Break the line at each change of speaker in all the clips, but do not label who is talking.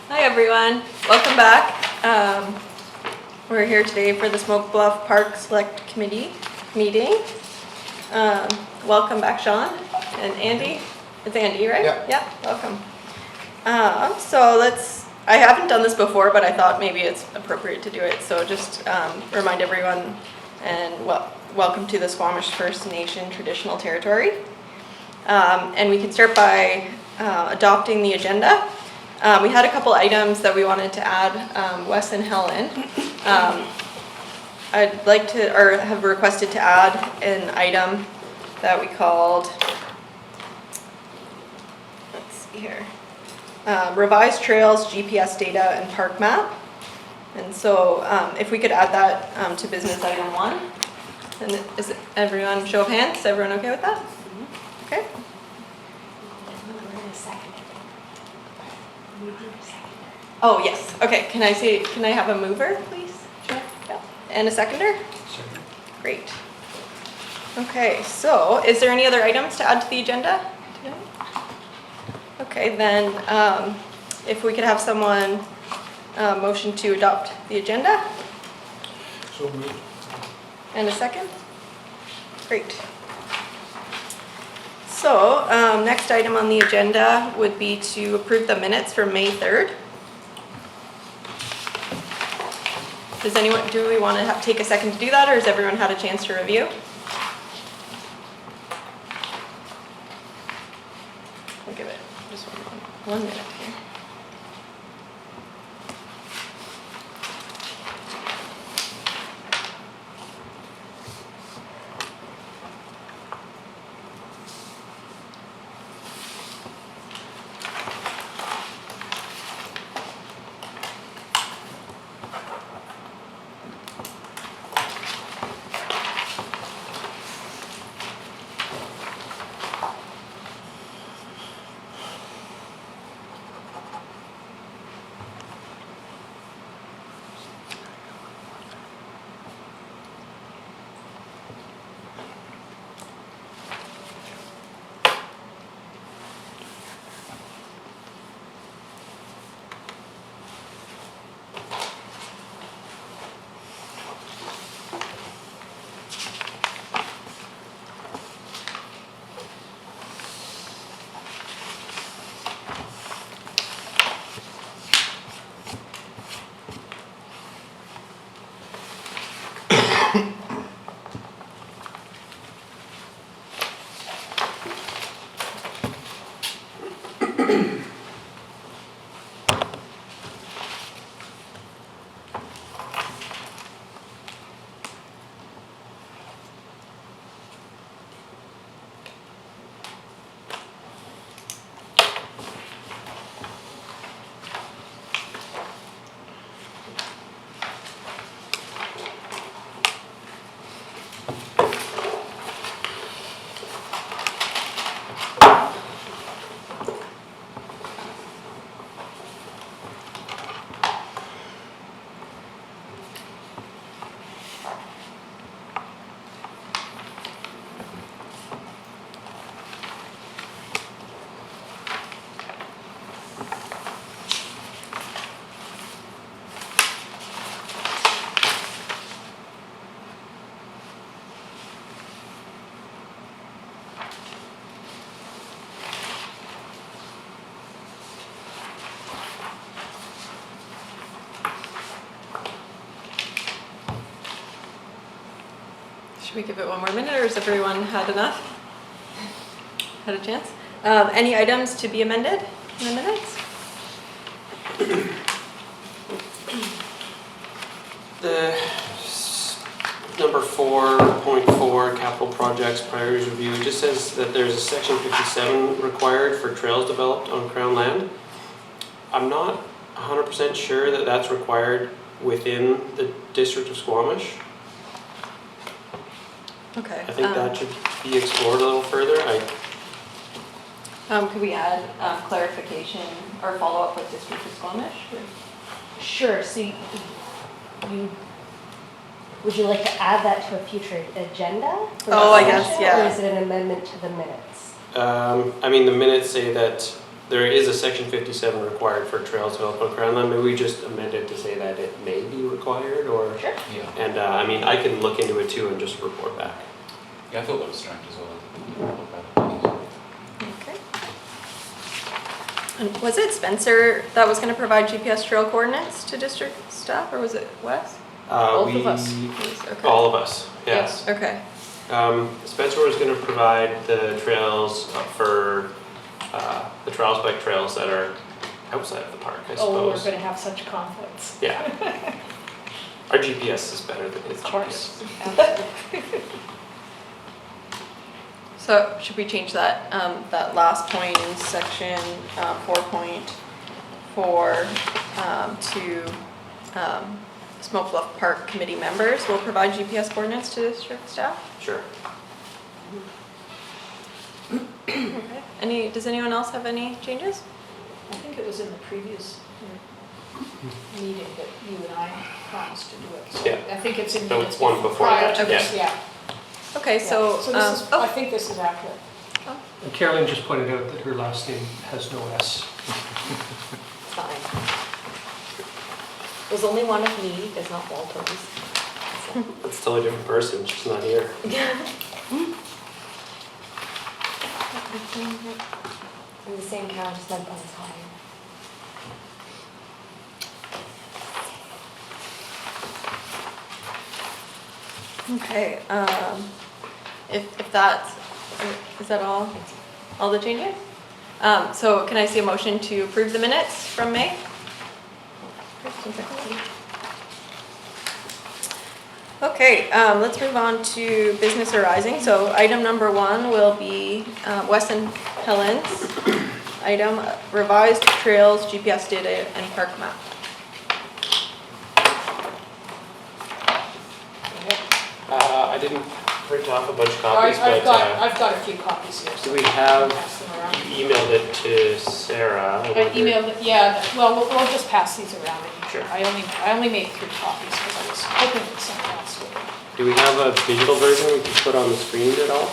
Hi everyone, welcome back. We're here today for the Smoke Bluff Park Select Committee meeting. Welcome back, Sean and Andy. It's Andy, right?
Yeah.
Welcome. I haven't done this before, but I thought maybe it's appropriate to do it. So just remind everyone and welcome to the Squamish First Nation Traditional Territory. And we can start by adopting the agenda. We had a couple items that we wanted to add, Wes and Helen. I'd like to, or have requested to add an item that we called, let's see here, revised trails, GPS data, and park map. And so if we could add that to business item 1. And is everyone, show of hands, is everyone okay with that? Mm-hmm. Okay. Oh, yes. Okay. Can I have a mover, please? Sure. Yeah. And a seconder?
Sure.
Great. Okay, so is there any other items to add to the agenda today? Okay, then if we could have someone motion to adopt the agenda.
So moved.
And a second? Great. So next item on the agenda would be to approve the minutes for May 3rd. Do we want to take a second to do that, or has everyone had a chance to review? I'll give it just one minute here. Should we give it one more minute, or has everyone had enough? Had a chance? Any items to be amended in the minutes?
The number 4.4 capital projects priorities review just says that there's a section 57 required for trails developed on Crown land. I'm not 100% sure that that's required within the District of Squamish.
Okay.
I think that should be explored a little further.
Could we add clarification or follow up with District of Squamish?
Sure. So would you like to add that to a future agenda?
Oh, I guess, yeah.
Or is it an amendment to the minutes?
I mean, the minutes say that there is a section 57 required for trails developed on Crown land. Maybe we just amend it to say that it may be required, or?
Sure.
Yeah.
And I mean, I can look into it too and just report back.
Yeah, I thought that was strange as well.
Okay. And was it Spencer that was going to provide GPS trail coordinates to district staff, or was it Wes?
Both of us.
Okay.
All of us, yeah.
Yes.
Okay.
Spencer was going to provide the trails for the Trials Bike trails that are outside of the park, I
Oh, we're
suppose.
gonna have such conflicts.
Yeah. Our GPS is better than his
Of course.
GPS.
So should we change that, that last point in section 4.4 to Smoke Bluff Park Committee members will provide GPS coordinates to district staff?
Sure.
Okay. Does anyone else have any changes?
I think it was in the previous meeting that you and I promised to do it. So
Yeah.
I think it's in
The
minutes
one before
prior
that,
to this,
yeah.
yeah.
Okay, so,
So this is, I think this is accurate.
And Carolyn just pointed out that her last name has no S.
Fine. There's only one of me, there's not Walters.
It's still a different person, she's not here.
In the same count, just my butt's higher.
okay, if that's, is that all the changes? So can I see a motion to approve the minutes from May? Okay, let's move on to business arising. So item number 1 will be Wes and Helen's item, revised trails, GPS data, and park map.
I didn't print off a bunch of copies,
I've
but
got a few copies here.
do we have,
Pass them around.
you emailed it to Sarah.
I emailed it, yeah, well, we'll just pass these around.
Sure.
I only made 3 copies because I was hoping that someone else would.
Do we have a digital version we can put on the screen at all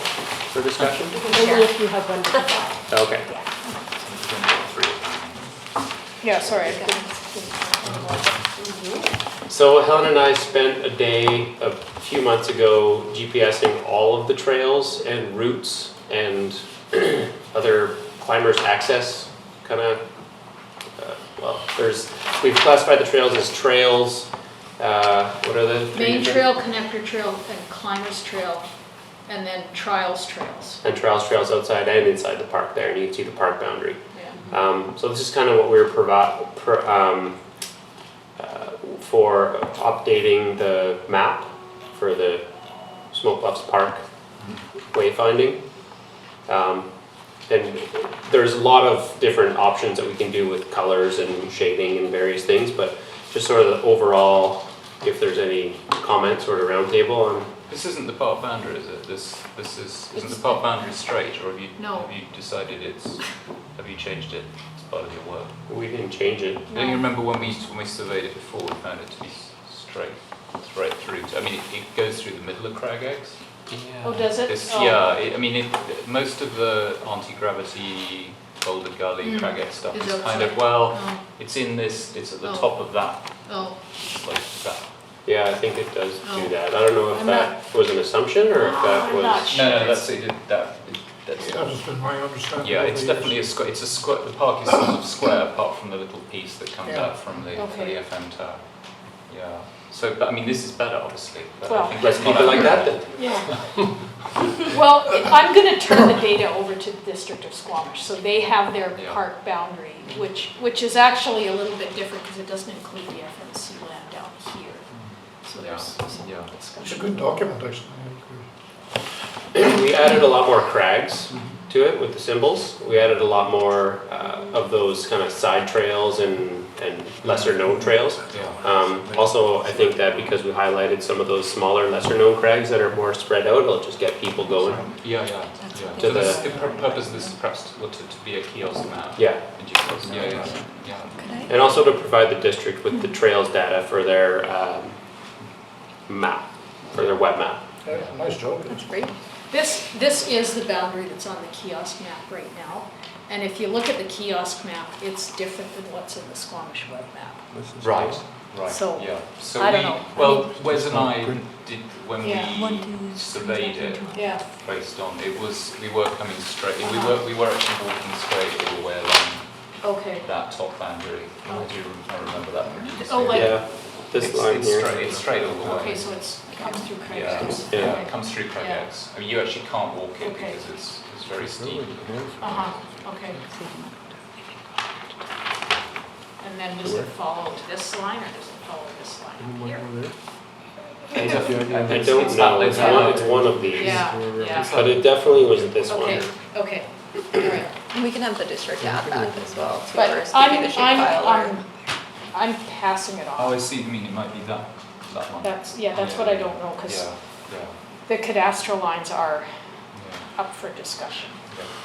for discussion?
Only if you have one to provide.
Okay.
Yeah, sorry, I didn't.
So Helen and I spent a day a few months ago GPSing all of the trails and routes and other climbers access kind of, we've classified the trails as trails, what are the three
Main
different-
trail, connector trail, and climbers trail, and then trials trails.
And trails outside and inside the park there, and you can see the park boundary.
Yeah.
So this is kind of what we're for updating the map for the Smoke Bluffs Park wayfinding. And there's a lot of different options that we can do with colors and shading and various things, but just sort of the overall, if there's any comments or a roundtable on.
This isn't the park boundary, is it? Isn't the park boundary straight, or have you
No.
decided have you changed it as part of your work?
We didn't change it.
Don't you remember when we surveyed it before, we found it to be straight through? I mean, it goes through the middle of Crag Eggs.
Oh, does it?
It's,
Oh.
yeah, most of the anti-gravity, Boulder Gully, Crag Egg stuff
Is
is kind of,
outside.
well,
Oh.
it's in this, it's at the
Oh.
top of that,
Oh,
like that.
Yeah, I think it does
Oh.
do that. I don't know if
I'm
that was an assumption or if that
I'm
was.
not sure.
No, that's it. That's
That has been my understanding.
yeah.
over
It's
the
definitely a
years.
square. It's a square. The park is sort of square, apart from the little piece that comes
Yeah.
out from the
Okay.
FM tower. Yeah. So, but I mean, this is better, obviously. But
Well,
I think
Let's
it's
keep
not
it like that
accurate.
then.
yeah. Well, I'm gonna turn the data over to the District of Squamish, so they have their
Yeah.
park boundary, which is actually a little bit different because it doesn't include the FMC land down here. So there's some
Yeah.
It's a
discussion.
good document, actually.
We added a lot more crags to it with the symbols. We added a lot more of those kind of side trails and lesser known trails.
Yeah.
Also, I think that because we highlighted some of those smaller, lesser known crags that are more spread out, it'll just get people going.
Yeah.
To
So
the-
the purpose of this is perhaps to be a kiosk map.
Yeah,
And GPS. Yeah.
and also to provide the district with the trails data for their map, for their web map.
Yeah, nice job.
That's great.
This is the boundary that's on the kiosk map right now. And if you look at the kiosk map, it's different than what's in the Squamish web map.
Right, right,
So,
yeah. So
I don't
we,
know.
well, Wes and I did, when
Yeah.
we surveyed it,
Yeah,
based on, it was, we were coming straight, we were actually walking straight all the way along
okay.
that top boundary. I remember that.
Oh, like-
Yeah, this line
It's
here.
straight, it's straight all the way.
Okay, so it's comes through Crag.
Yeah,
Yeah.
yeah, it comes through Crag
Yeah.
X. I mean, you actually can't walk it
Okay.
because it's very steep.
Uh-huh, okay. And then does it follow this line or does it follow this line here?
I don't
It's
know,
that-
it's one of these.
Yeah, yeah.
But it definitely was this one.
Okay, okay, all right.
And we can have the district add that as well to
But
our speaking the shape file. or-
I'm passing it
Oh, I
off.
see, you mean it might be that one.
That's what I don't know, because
Yeah,
the cadastral lines are
yeah.
up for discussion.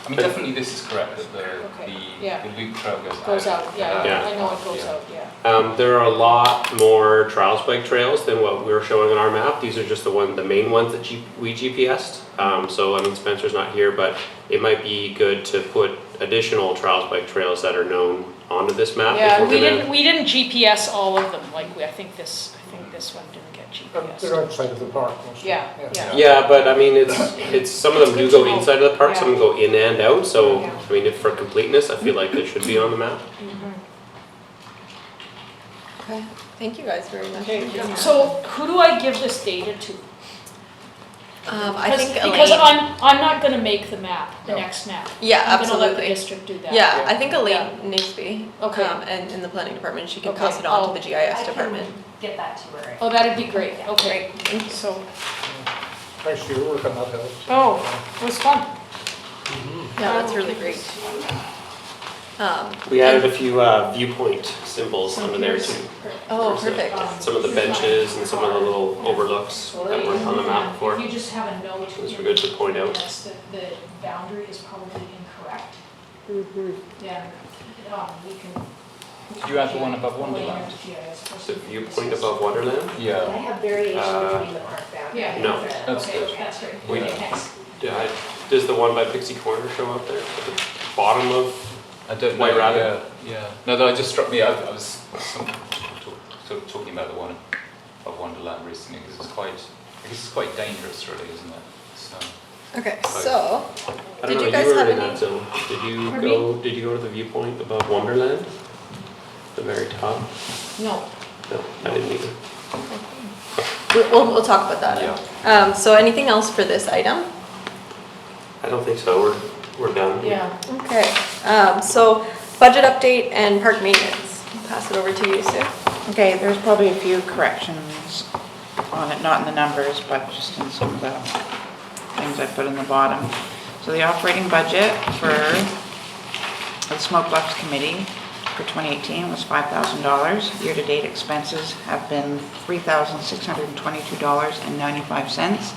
I mean, definitely this is correct, that
Okay, yeah.
the loop trail goes out.
Goes out, yeah,
Yeah.
I know it goes
Yeah.
out, yeah.
There are a lot more trials bike trails than what we were showing on our map. These are just the main ones that we GPSed. So I mean, Spencer's not here, but it might be good to put additional trials bike trails that are known onto this map. if
Yeah,
we're gonna-
we didn't GPS all of them, like, I think this one didn't get
They're
GPS.
outside of the park mostly.
Yeah, yeah.
Yeah, but I mean, it's some of them do
It's good
go
to know.
inside of the park, some of them go in and out. So
Yeah.
I mean, if for completeness, I feel like they should be on the map.
Okay, thank you guys very much.
Okay, so who do I give this data to?
I think
Because
Elaine.
I'm not gonna make the map, the
No.
next map.
Yeah,
I'm gonna let the
absolutely.
district do that.
Yeah, I think
Yeah.
Elaine needs to be.
Okay.
And in the planning department, she can
Okay,
pass it on
I'll-
to the GIS
I can
department.
get that to her.
Oh, that'd be great, okay. So,
Thanks for your work on that hill.
oh, it was fun.
Yeah, that's really great.
We added a few viewpoint symbols under there too.
Oh, perfect.
Some of the benches and some of the little overlooks that weren't on the map before.
If you just have a note.
Those were good to point out.
Yes, that the boundary is probably incorrect. Yeah, we can.
Did you add the one above Wonderland?
The viewpoint above Wonderland?
I
Yeah.
have variation
Uh,
between the park boundaries.
Yeah.
No.
That's
Okay,
good.
that's great.
We-
Okay, thanks.
Does the one by Pixie Corner show up there at the bottom of?
I don't know.
White Rabbit?
Yeah. No, that just struck me. I was sort of talking about the one of Wonderland recently because I guess it's quite dangerous, really, isn't it? So.
Okay, so,
I
Did
don't
you
know,
guys
you were
have
in
any-
that zone. Did you
Pardon
go to the viewpoint above Wonderland? The very top?
No,
No, I didn't either.
we'll talk about that. So anything else for this item?
I don't think so, we're done.
yeah.
Okay, so budget update and park maintenance. Pass it over to you, Sue.
Okay, there's probably a few corrections on it, not in the numbers, but just in some of the things I put in the bottom. So the operating budget for the Smoke Bluffs Committee for 2018 was $5,000. Year-to-date expenses have been $3,622.95.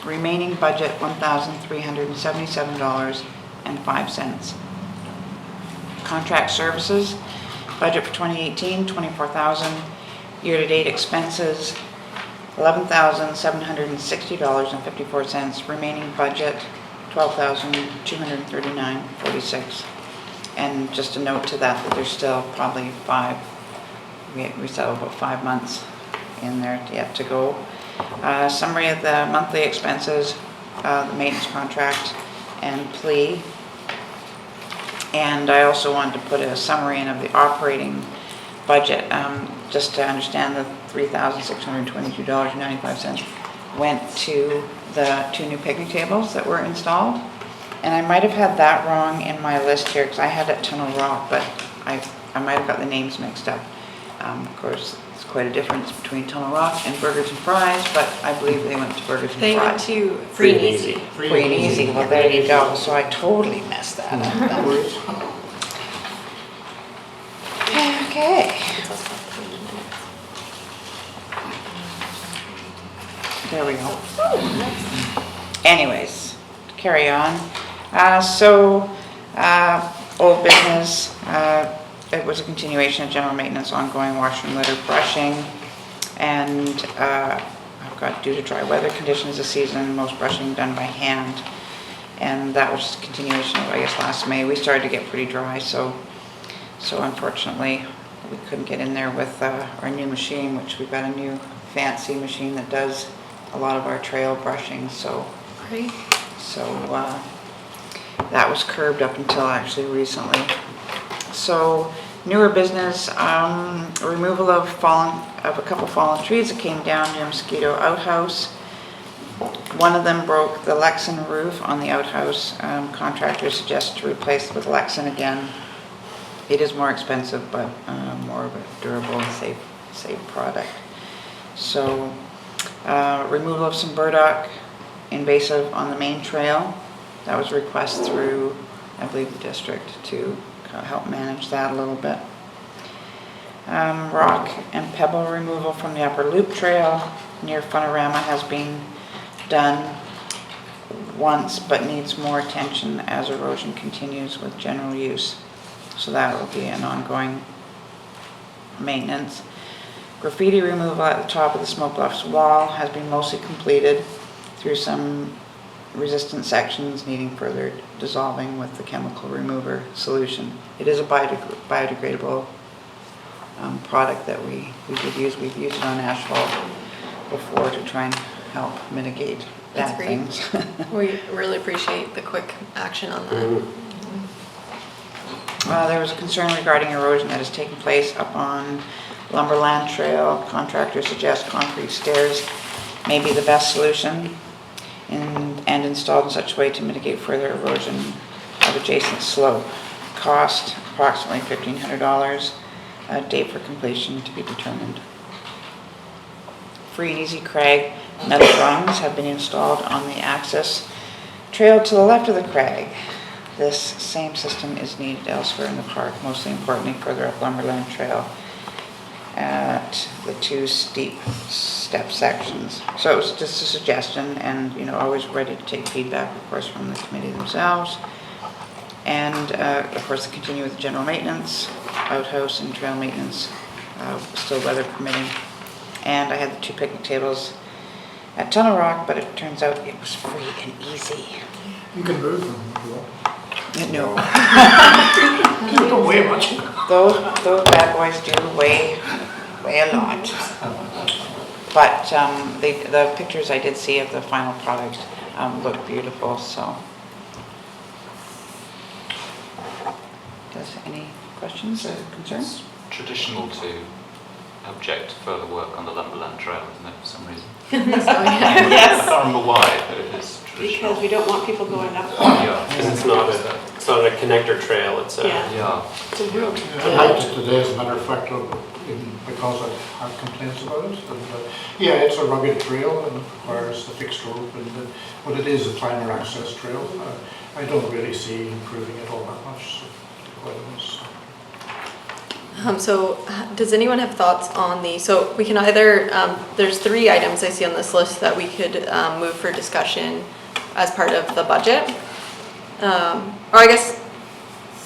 Remaining budget $1,377.05. Contract services, budget for 2018, $24,000. Year-to-date expenses, $11,760.54. Remaining budget, $12,239.46. And just a note to that there's still probably we still have about 5 months in there yet to go. Summary of the monthly expenses, the maintenance contract and plea. And I also wanted to put a summary in of the operating budget, just to understand the $3,622.95 went to the 2 new picnic tables that were installed. And I might have had that wrong in my list here, because I had it Tunnel Rock, but I might have got the names mixed up. Of course, there's quite a difference between Tunnel Rock and Burgers and Fries, but I believe they went to Burgers and
They went
Fries.
to Free and Easy.
Free and easy, well, there you go, so I totally messed that up. Okay, there we go. Anyways, carry on. Old business, it was a continuation of general maintenance, ongoing washroom litter brushing, and I've got due to dry weather conditions this season, most brushing done by hand. And that was just a continuation of, I guess, last May. We started to get pretty dry, so unfortunately, we couldn't get in there with our new machine, which we've got a new fancy machine that does a lot of our trail brushing, so
Great.
that was curbed up until actually recently. So newer business, removal of a couple fallen trees that came down near Mosquito Outhouse. One of them broke the Lexan roof on the outhouse. Contractor suggests to replace with Lexan again. It is more expensive, but more of a durable and safe product. So removal of some burdock invasive on the main trail. That was a request through, I believe, the district to help manage that a little bit. Rock and pebble removal from the upper loop trail near Funorama has been done once, but needs more attention as erosion continues with general use. So that will be an ongoing maintenance. Graffiti removal at the top of the Smoke Bluffs wall has been mostly completed through some resistant sections needing further dissolving with the chemical remover solution. It is a biodegradable product that we did use. We've used it on asphalt before to try and help mitigate
That's
bad
great.
things.
We really appreciate the quick action on that.
There was a concern regarding erosion that has taken place up on Lumberland Trail. Contractor suggests concrete stairs may be the best solution and installed in such a way to mitigate further erosion of adjacent slope. Cost approximately $1,500. Date for completion to be determined. Free and easy Crag metal rungs have been installed on the access trail to the left of the Crag. This same system is needed elsewhere in the park, mostly importantly further up Lumberland Trail at the two steep step sections. So it was just a suggestion, and always ready to take feedback, of course, from the committee themselves. And of course, to continue with general maintenance, outhouse and trail maintenance, still weather permitting. And I had the two picnic tables at Tunnel Rock, but it turns out it was free and easy.
You can move them if you want.
No.
You don't weigh much.
Those bad boys do weigh a lot. But the pictures I did see of the final product look beautiful, so. Any questions or concerns?
It's traditional to object to further work on the Lumberland Trail, isn't it, for some reason? I
Yes.
can't remember why, but it is traditional.
Because we don't want people going up.
Yeah.
Because it's not a connector trail, it's a...
Yeah.
Yeah.
It's a real.
I liked it today, as a matter of fact, because I've had complaints about it. And, yeah, it's a rugged trail and it requires a fixed rope, but it is a climber access trail. I don't really see improving it all that much.
So does anyone have thoughts on so we can either, there's 3 items I see on this list that we could move for discussion as part of the budget. Or I guess,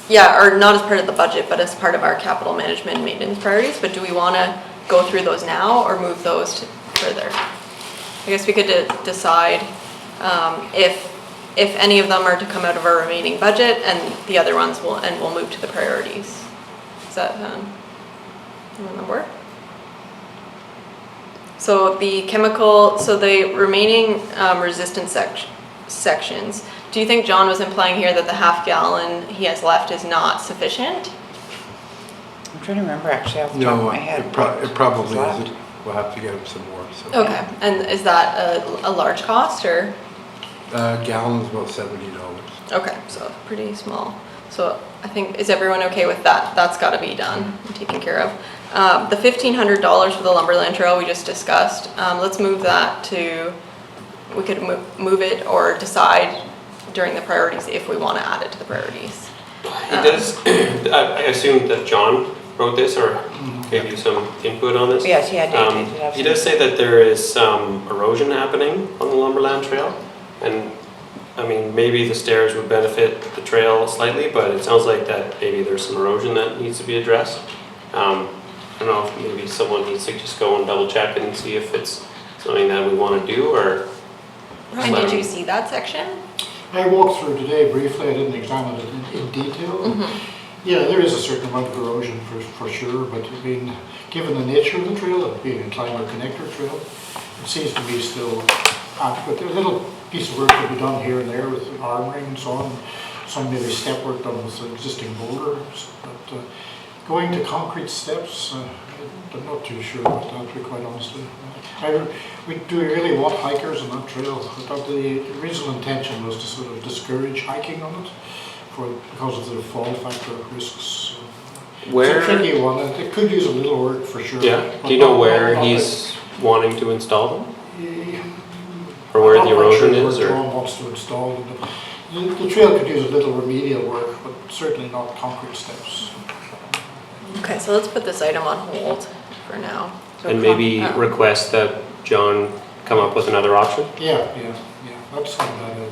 yeah, or not as part of the budget, but as part of our capital management and maintenance priorities. But do we want to go through those now or move those to further? I guess we could decide if any of them are to come out of our remaining budget, and the other ones we'll move to the priorities. Is that remember? So the remaining resistance sections. Do you think John was implying here that the half gallon he has left is not sufficient?
I'm trying to remember actually off the top of my head.
It probably isn't. We'll have to get him some more. So.
Okay, and is that a large cost or?
Gallon's about $70.
Okay, so pretty small. So I think, is everyone okay with that? That's got to be done and taken care of. The $1,500 for the Lumberland Trail we just discussed. Let's move that to, we could move it or decide during the priorities if we want to add it to the priorities.
He does, I assume that John wrote this or gave you some input on this?
Yes, he had to.
He does say that there is some erosion happening on the Lumberland Trail, and I mean, maybe the stairs would benefit the trail slightly, but it sounds like that maybe there's some erosion that needs to be addressed. I don't know if maybe someone needs to just go and double check and see if it's something that we want to do, or...
And did you see that section?
I walked through today briefly, I didn't examine it in detail. Yeah, there is a certain amount of erosion for sure, but I mean, given the nature of the trail, it being a climber connector trail, it seems to be still adequate. A little piece of work could be done here and there with armoring and so on, some maybe step work done with existing boulders, but going to concrete steps, I'm not too sure about that, to be quite honest with you. Do we really want hikers on that trail? I thought the original intention was to sort of discourage hiking on it because of the fall factor risks.
Where?
It's a tricky one, and it could use a little work for sure.
Yeah, do you know where he's wanting to install them?
Yeah.
Or where
I'm
the
not
erosion
sure
is?
where
Or
John wants to install them. The trail could use a little remedial work, but certainly not concrete steps.
Okay, so let's put this item on hold for now.
and maybe request that John come up with another option?
Yeah, that's not a bad idea.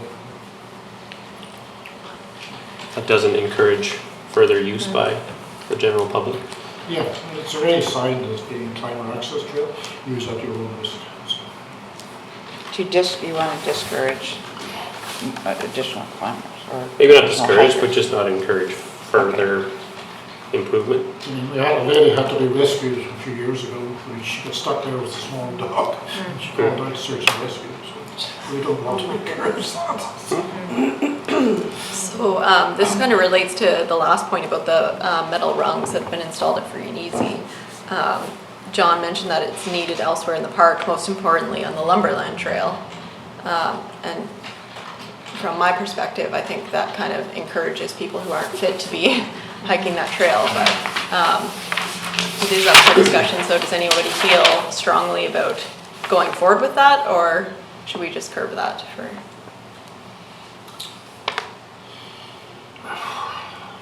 That doesn't encourage further use by the general public.
Yeah, and it's already signed as being climber access trail, use at your own risk. So.
You want to discourage additional climbers, or
Maybe not
additional
discourage,
hikers?
but just not encourage further improvement.
I mean, we had a lady had to be rescued a few years ago. She got stuck there with a small dog. She called out search and rescue. So we don't want to encourage that.
So this kind of relates to the last point about the metal rungs that have been installed at Free and Easy. John mentioned that it's needed elsewhere in the park, most importantly on the Lumberland Trail. And from my perspective, I think that kind of encourages people who aren't fit to be hiking that trail, but it is up for discussion. So does anybody feel strongly about going forward with that, or should we just curb that for?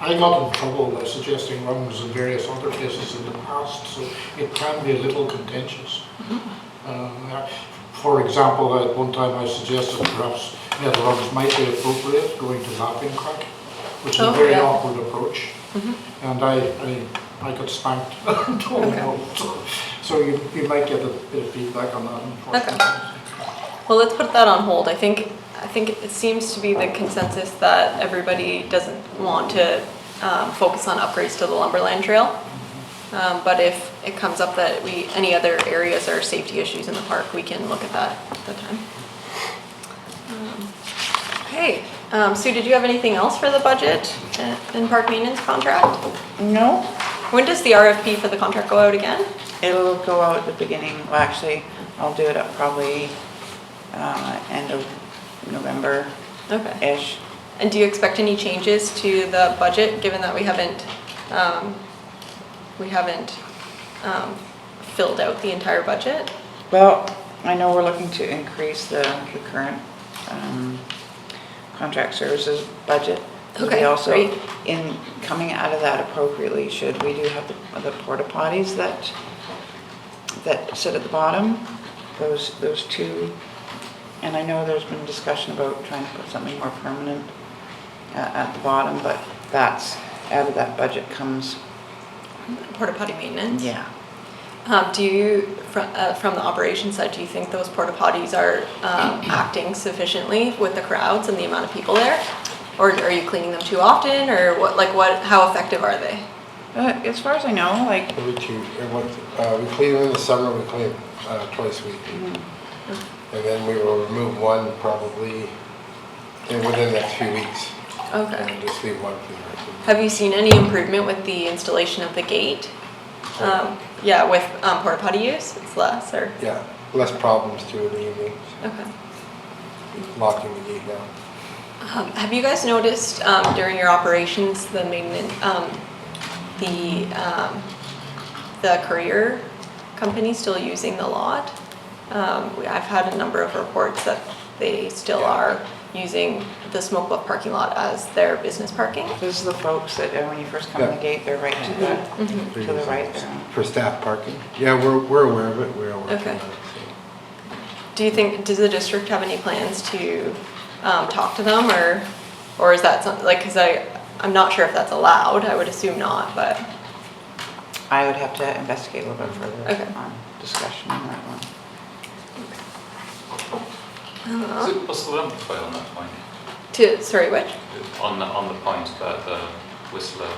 I got in trouble by suggesting rungs in various other places in the past, so it can be a little contentious. For example, at one time I suggested perhaps metal rungs might be appropriate going to lapping crack, which is a very awkward approach. And I got spanked. So you might get a bit of feedback on that, unfortunately.
Okay. Well, let's put that on hold. I think it seems to be the consensus that everybody doesn't want to focus on upgrades to the Lumberland Trail. But if it comes up that any other areas are safety issues in the park, we can look at that at the time. Okay. Sue, did you have anything else for the budget and park maintenance contract?
No,
When does the RFP for the contract go out again?
it'll go out at the beginning, well, actually, I'll do it at probably end of November-ish.
Okay. And do you expect any changes to the budget, given that we haven't filled out the entire budget?
Well, I know we're looking to increase the current contract services budget.
Okay,
We also,
great.
in coming out of that appropriately, we do have the porta potties that sit at the bottom, those two. And I know there's been discussion about trying to put something more permanent at the bottom, but that's, out of that budget comes,
Porta potty maintenance?
yeah.
Do you, from the operations side, do you think those porta potties are acting sufficiently with the crowds and the amount of people there? Or are you cleaning them too often, or how effective are they?
As far as I know, like,
We clean them in the summer, we clean twice a week. And then we will remove one probably within the next few weeks.
Okay.
And just leave one for the rest of the week.
Have you seen any improvement with the installation of the gate? Yeah, with porta potty use, it's less, or?
Yeah, less problems too in the evenings,
Okay.
locking the gate down.
Have you guys noticed during your operations the maintenance, the courier company still using the lot? I've had a number of reports that they still are using the Smoke Bluff parking lot as their business parking.
this is the folks that when you first come in the gate, they're right to the right there.
For staff parking. Yeah, we're aware of it, we're aware of
Okay.
it. So.
Does the district have any plans to talk to them, or is that something, like, because I'm not sure if that's allowed, I would assume not, but.
I would have to investigate a little bit further
Okay.
on discussion on that one.
What's the limit file on that point?
Sorry, which?
On the point about the Whistler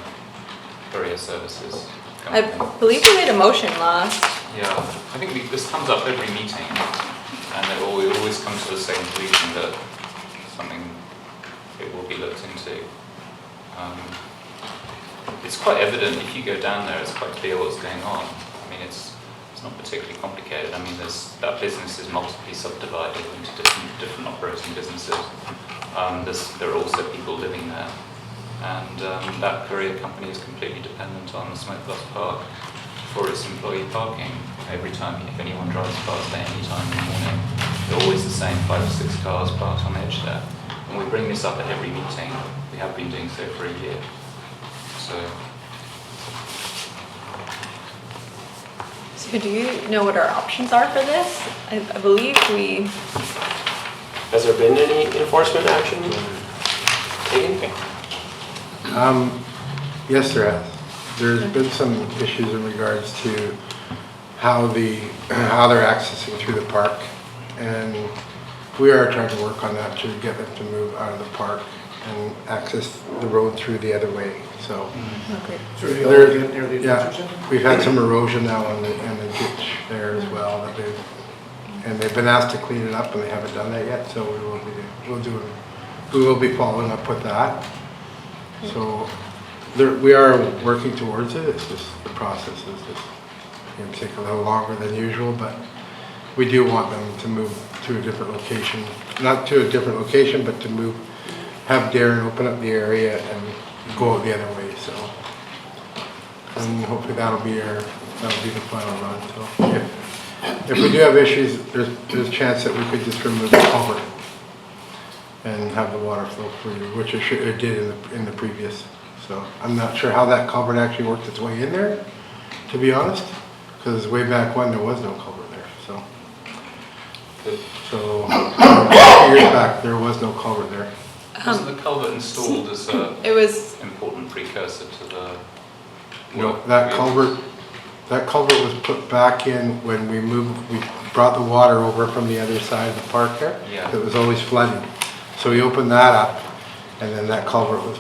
courier services.
I believe we made a motion last.
Yeah, I think this comes up every meeting, and we always come to the same conclusion that something it will be looked into. It's quite evident if you go down there, it's quite clear what's going on. I mean, it's not particularly complicated. I mean, that business is multiply subdivided into different operating businesses. There are also people living there, and that courier company is completely dependent on the Smoke Bluffs Park for its employee parking. Every time, if anyone drives past there any time in the morning, they're always the same 5 or 6 cars parked on the edge there. And we bring this up at every meeting. We have been doing so for a year.
So do you know what our options are for this? I believe we...
Has there been any enforcement action taken?
Yes, there has. There's been some issues in regards to how they're accessing through the park, and we are trying to work on that to get them to move out of the park and access the road through the other way. So, we've had some erosion now in the ditch there as well that they've been asked to clean it up, and they haven't done that yet. So we will be following up with that. So we are working towards it. It's just the process is just going to take a little longer than usual, but we do want them to move to a different location, not to a different location, but to have Darren open up the area and go out the other way. So, and hopefully that'll be the final run. So if we do have issues, there's a chance that we could just remove the culvert and have the water flow through, which it did in the previous. So I'm not sure how that culvert actually worked its way in there, to be honest, because way back when there was no culvert there. So a few years back there was no culvert there.
Wasn't the culvert installed as an important precursor to the...
No, that culvert was put back in when we brought the water over from the other side of the park there.
Yeah.
It was always flooding. So we opened that up, and then that culvert was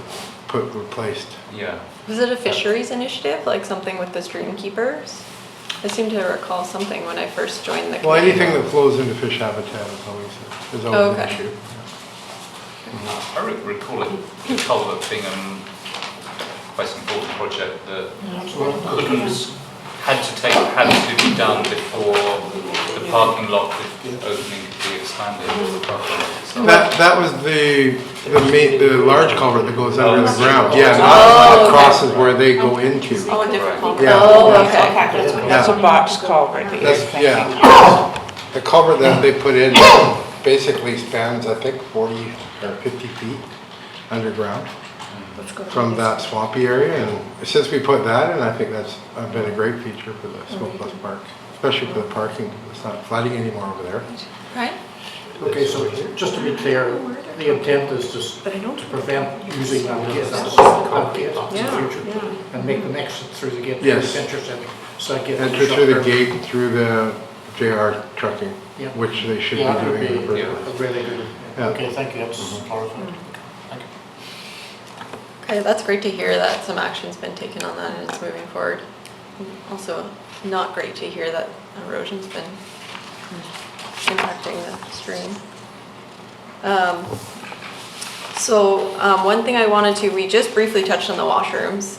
replaced.
Yeah.
Was it a fisheries initiative, like something with the stream keepers? I seem to recall something when I first joined the committee.
Well, anything that flows into fish habitat is always an issue.
I recall the culvert being quite an important project that had to be done before the parking lot opening could be expanded.
That was the large culvert that goes under the ground. Yeah, not crosses where they go into.
Oh, a different culvert.
Yeah.
Oh, okay.
That's a box culvert that you're thinking.
Yeah. The culvert that they put in basically spans, I think, 40 or 50 feet underground from that swampy area. And since we put that in, I think that's been a great feature for the Smoke Bluffs Park, especially for the parking. It's not flooding anymore over there.
Right.
Okay, so just to be clear, the intent is just to prevent using that gate in the future and make them exit through the gate.
Yes.
Enter
through the gate, through the JR trucking, which they should be doing in the first place.
Really good. Okay, thank you. That's clarified. Thank you.
Okay, that's great to hear that some action's been taken on that and it's moving forward. Also, not great to hear that erosion's been impacting the stream. One thing I wanted to, we just briefly touched on the washrooms.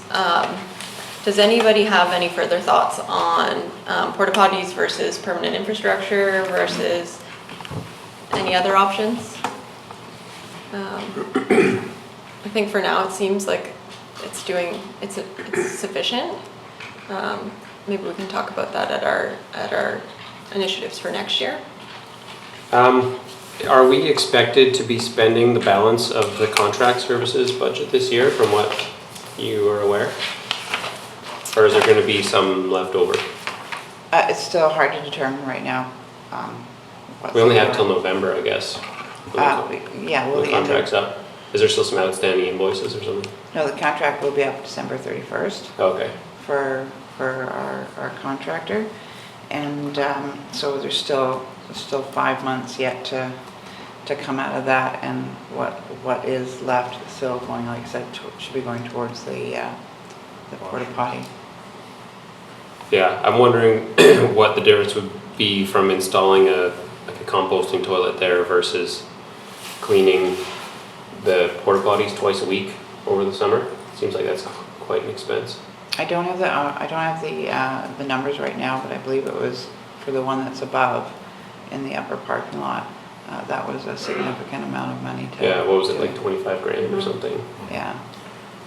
Does anybody have any further thoughts on porta potties versus permanent infrastructure versus any other options? I think for now it seems like it's sufficient. Maybe we can talk about that at our initiatives for next year.
Are we expected to be spending the balance of the contract services budget this year from what you are aware? Or is there going to be some left over?
It's still hard to determine right now.
We only have till November, I guess.
The
contract's up. Is there still some outstanding invoices or something?
No, the contract will be up December 31st.
Okay.
For our contractor, and so there's still 5 months yet to to come out of that, and what is left still going, like I said, should be going towards the porta potty.
Yeah, I'm wondering what the difference would be from installing a composting toilet there versus cleaning the porta potties twice a week over the summer. Seems like that's quite an expense.
I don't have the numbers right now, but I believe it was for the one that's above in the upper parking lot. That was a significant amount of money to.
Yeah, what was it, like 25 grand or something?
Yeah.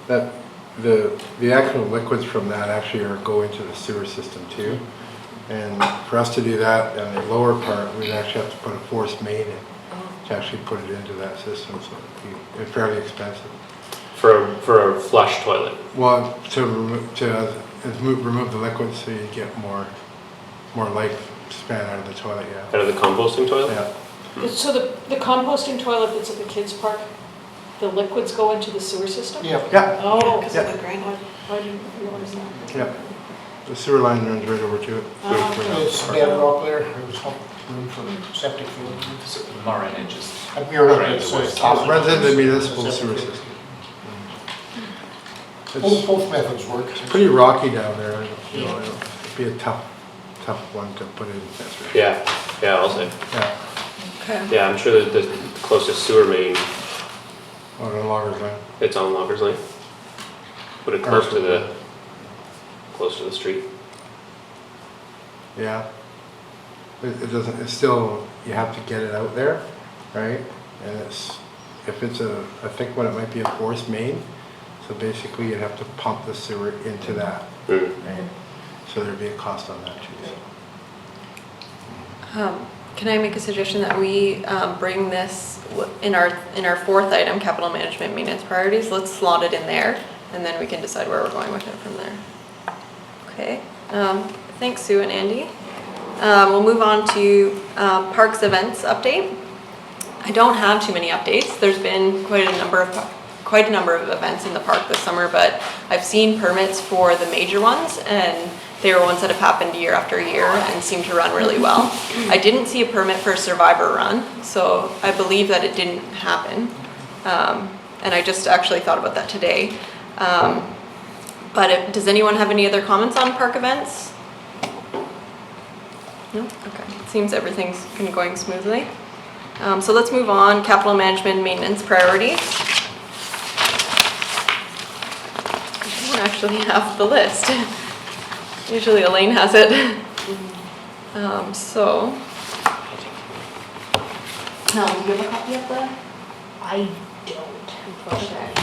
That, the actual liquids from that actually go into the sewer system too. And for us to do that on the lower part, we'd actually have to put a forced main in to actually put it into that system, so it'd be fairly expensive.
For a flush toilet?
Well, to remove the liquids so you get more lifespan out of the toilet, yeah.
Out of the composting toilet?
Yeah.
So the composting toilet that's at the kids' park, the liquids go into the sewer system?
Yeah.
Yeah,
Oh,
Because of the grain.
I didn't realize that.
yeah. The sewer line runs right over to it.
It's bedrock there, it was not room for septic field.
Moorhead, it just
At Muir,
drains
it's
away.
It runs into the municipal sewer system. It's
Both methods work.
pretty rocky down there, you know, it'd be a tough one to put in.
Yeah, I'll say.
Yeah,
Okay.
Yeah, I'm sure that the closest sewer main,
on a longer line.
it's on Loggers Lane. Put it close to the street.
Yeah. It doesn't, it's still, you have to get it out there, right? And I think what it might be a forced main, so basically you'd have to pump the sewer into that,
Mm.
right? So there'd be a cost on that too.
Can I make a suggestion that we bring this in our fourth item, capital management maintenance priorities? Let's slot it in there, and then we can decide where we're going with it from there. Okay. Thanks, Sue and Andy. We'll move on to parks events update. I don't have too many updates. There's been quite a number of events in the park this summer, but I've seen permits for the major ones, and they were ones that have happened year after year and seem to run really well. I didn't see a permit for a Survivor run, so I believe that it didn't happen. And I just actually thought about that today. But does anyone have any other comments on park events? No? Okay. It seems everything's kind of going smoothly. So let's move on. Capital management and maintenance priorities. I don't actually have the list. Usually Elaine has it. So.
No, do you have a copy of the? I don't, unfortunately.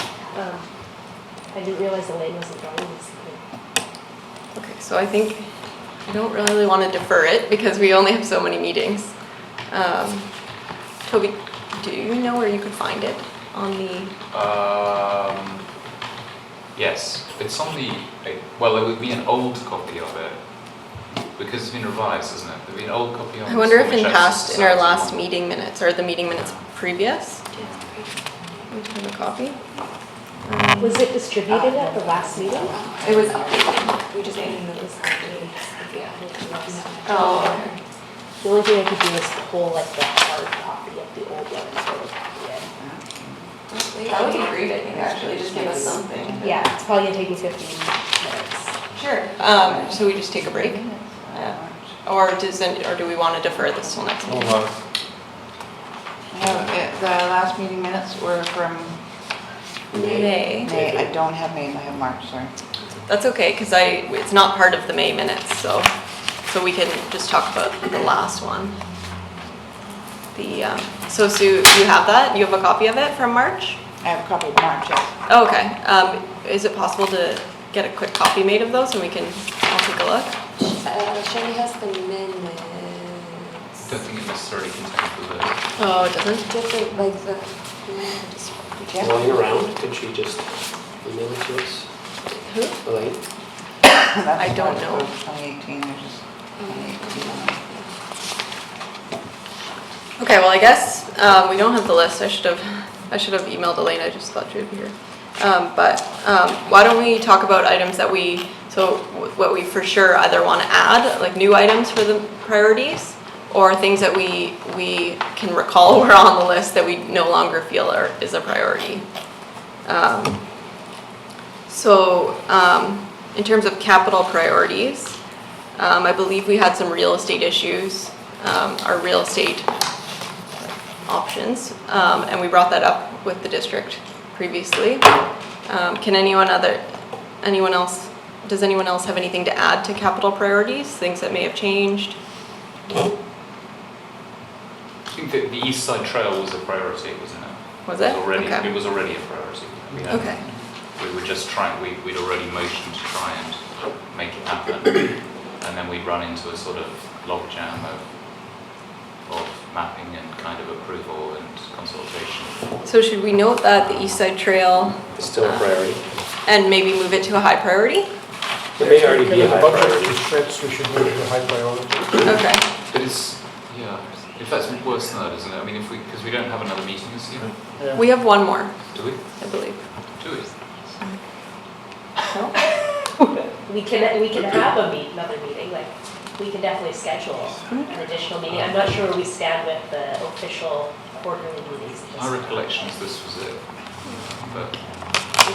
I didn't realize Elaine wasn't joining this evening.
Okay, so I think I don't really want to defer it because we only have so many meetings. Toby, do you know where you could find it on the?
Yes, it's on the, well, there would be an old copy of it, because it's been revised, isn't it? There'd be an old copy on
I wonder if
Squamish
in
Access
our
Society
last
one.
meeting minutes or the meeting minutes previous. We have a copy.
Was it distributed at the last meeting?
It was updated. We just didn't know this updated.
Oh, okay.
The only thing I could do is pull like the hard copy of the old one and photocopy it.
That would be great, I think, actually, just give us something.
Yeah, it's probably gonna take me 15 minutes.
Sure. So we just take a break? Or do we want to defer this till next meeting?
Hold on.
The last meeting minutes were from
May.
May. I don't have May, I have March, sorry.
That's okay, because it's not part of the May minutes, so we can just talk about the last one. So Sue, you have that? You have a copy of it from March?
I have a copy of March, yes.
Oh, okay. Is it possible to get a quick copy made of those and I'll take a look?
Shelly has the minutes.
I don't think it necessarily contains the list.
Oh, it doesn't?
Different, like the.
Lying around, could she just email it to us?
Who?
Elaine?
I don't know.
2018, there's just 2018.
Okay, well, I guess we don't have the list. I should have emailed Elaine. I just thought she would be here. But why don't we talk about items that what we for sure either want to add, like new items for the priorities, or things that we can recall were on the list that we no longer feel is a priority. In terms of capital priorities, I believe we had some real estate issues, our real estate options, and we brought that up with the district previously. Does anyone else have anything to add to capital priorities, things that may have changed?
I think that the East Side Trail was a priority, wasn't it?
Was it?
Okay. It was already a priority.
Okay.
We were just trying, we'd already motioned to try and make it happen. And then we'd run into a sort of logjam of mapping and kind of approval and consultation.
So should we note that the East Side Trail
It's still a priority.
and maybe move it to a high priority?
It may already be a
Given the
high
budget
priority.
constraints, we should move it to high priority.
Okay.
But it's, yeah, if that's worse than that, isn't it? I mean, because we don't have another meeting this year,
Yeah.
We have one more,
do we?
I believe.
Do we?
We can have another meeting, like, we can definitely schedule an additional meeting. I'm not sure where we stand with the official quarterly meetings.
My recollection is this was it. But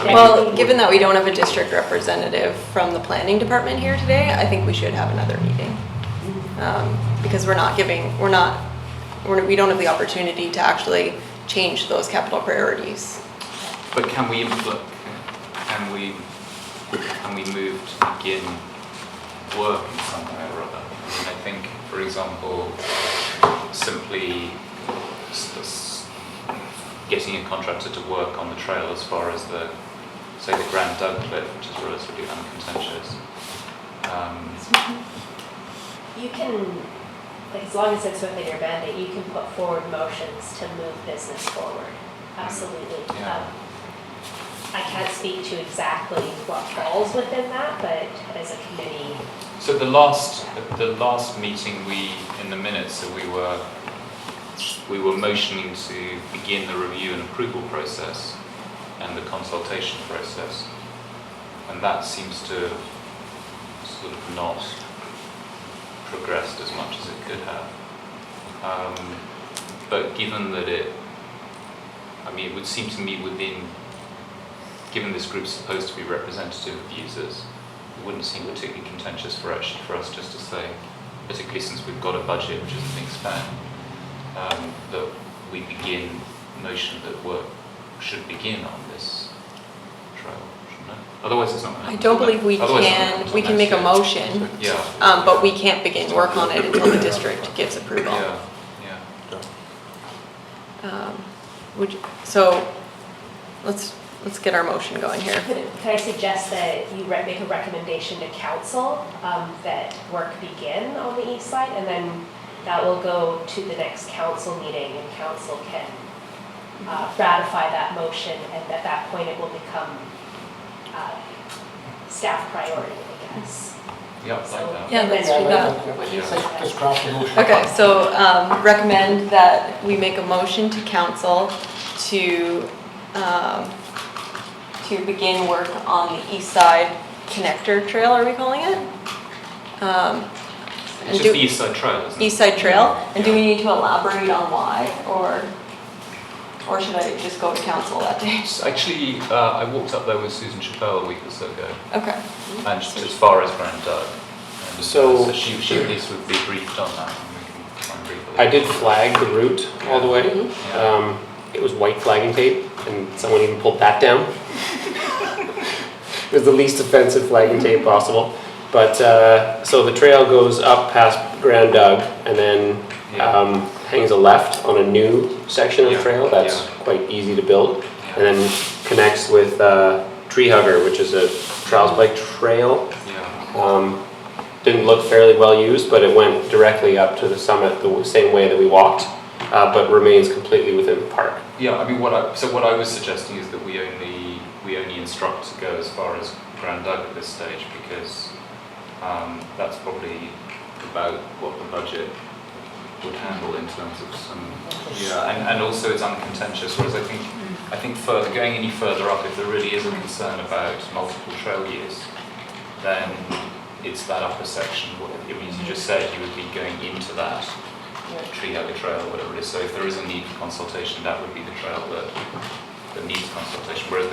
Well, given that we don't have a district representative from the planning department here today, I think we should have another meeting. Because we don't have the opportunity to actually change those capital priorities.
But can we move to begin work in some way or other? I think, for example, simply getting a contractor to work on the trail as far as the Grand Dug cliff, which is relatively uncontentious.
You can, like, as long as it's within your mandate, you can put forward motions to move business forward. Absolutely.
Yeah.
I can't speak to exactly what falls within that, but as a committee.
So the last meeting in the minutes, so we were motioning to begin the review and approval process and the consultation process, and that seems to have sort of not progressed as much as it could have. But given that it would seem to me given this group's supposed to be representative of users, it wouldn't seem particularly contentious for us just to say, particularly since we've got a budget which isn't being spent, that we begin notion that work should begin on this trail, shouldn't it? Otherwise it's not going to happen.
I don't believe we
Otherwise it's not
can,
gonna
we can make a motion,
Yeah.
but we can't begin work on it until the district gives approval.
Yeah.
So let's get our motion going here.
Can I suggest that you make a recommendation to council that work begin on the east side, and then that will go to the next council meeting, and council can ratify that motion, and at that point it will become staff priority, I guess.
Yeah, like that.
Yeah, let's do that.
Let's craft a motion.
Okay, so recommend that we make a motion to council to begin work on the east side connector trail, are we calling it?
It's just the East Side Trail, isn't it?
East Side Trail, and do we need to elaborate on why, or should I just go to council that day?
Actually, I walked up there with Susan Chappelle a week or so ago,
Okay.
and just as far as Grand Dug. And
So-
she at least would be briefed on that. And we can try and brief her.
I did flag the route all the way.
Yeah.
It was white flagging tape, and someone even pulled that down. It was the least offensive flagging tape possible. But, so the trail goes up past Grand Dug, and then hangs a left on a new section of trail that's quite easy to build, and then connects with Tree Hugger, which is a trials bike trail. Didn't look fairly well used, but it went directly up to the summit the same way that we walked, but remains completely within the park.
Yeah, I mean, what I was suggesting is that we only instruct to go as far as Grand Dug at this stage, because that's probably about what the budget would handle in terms of some, and also it's uncontentious, whereas I think further, going any further up, if there really is a concern about multiple trail use, then it's that upper section. I mean, as you just said, you would be going into that tree hugger trail or whatever it is. So if there is a need for consultation, that would be the trail that needs consultation. Whereas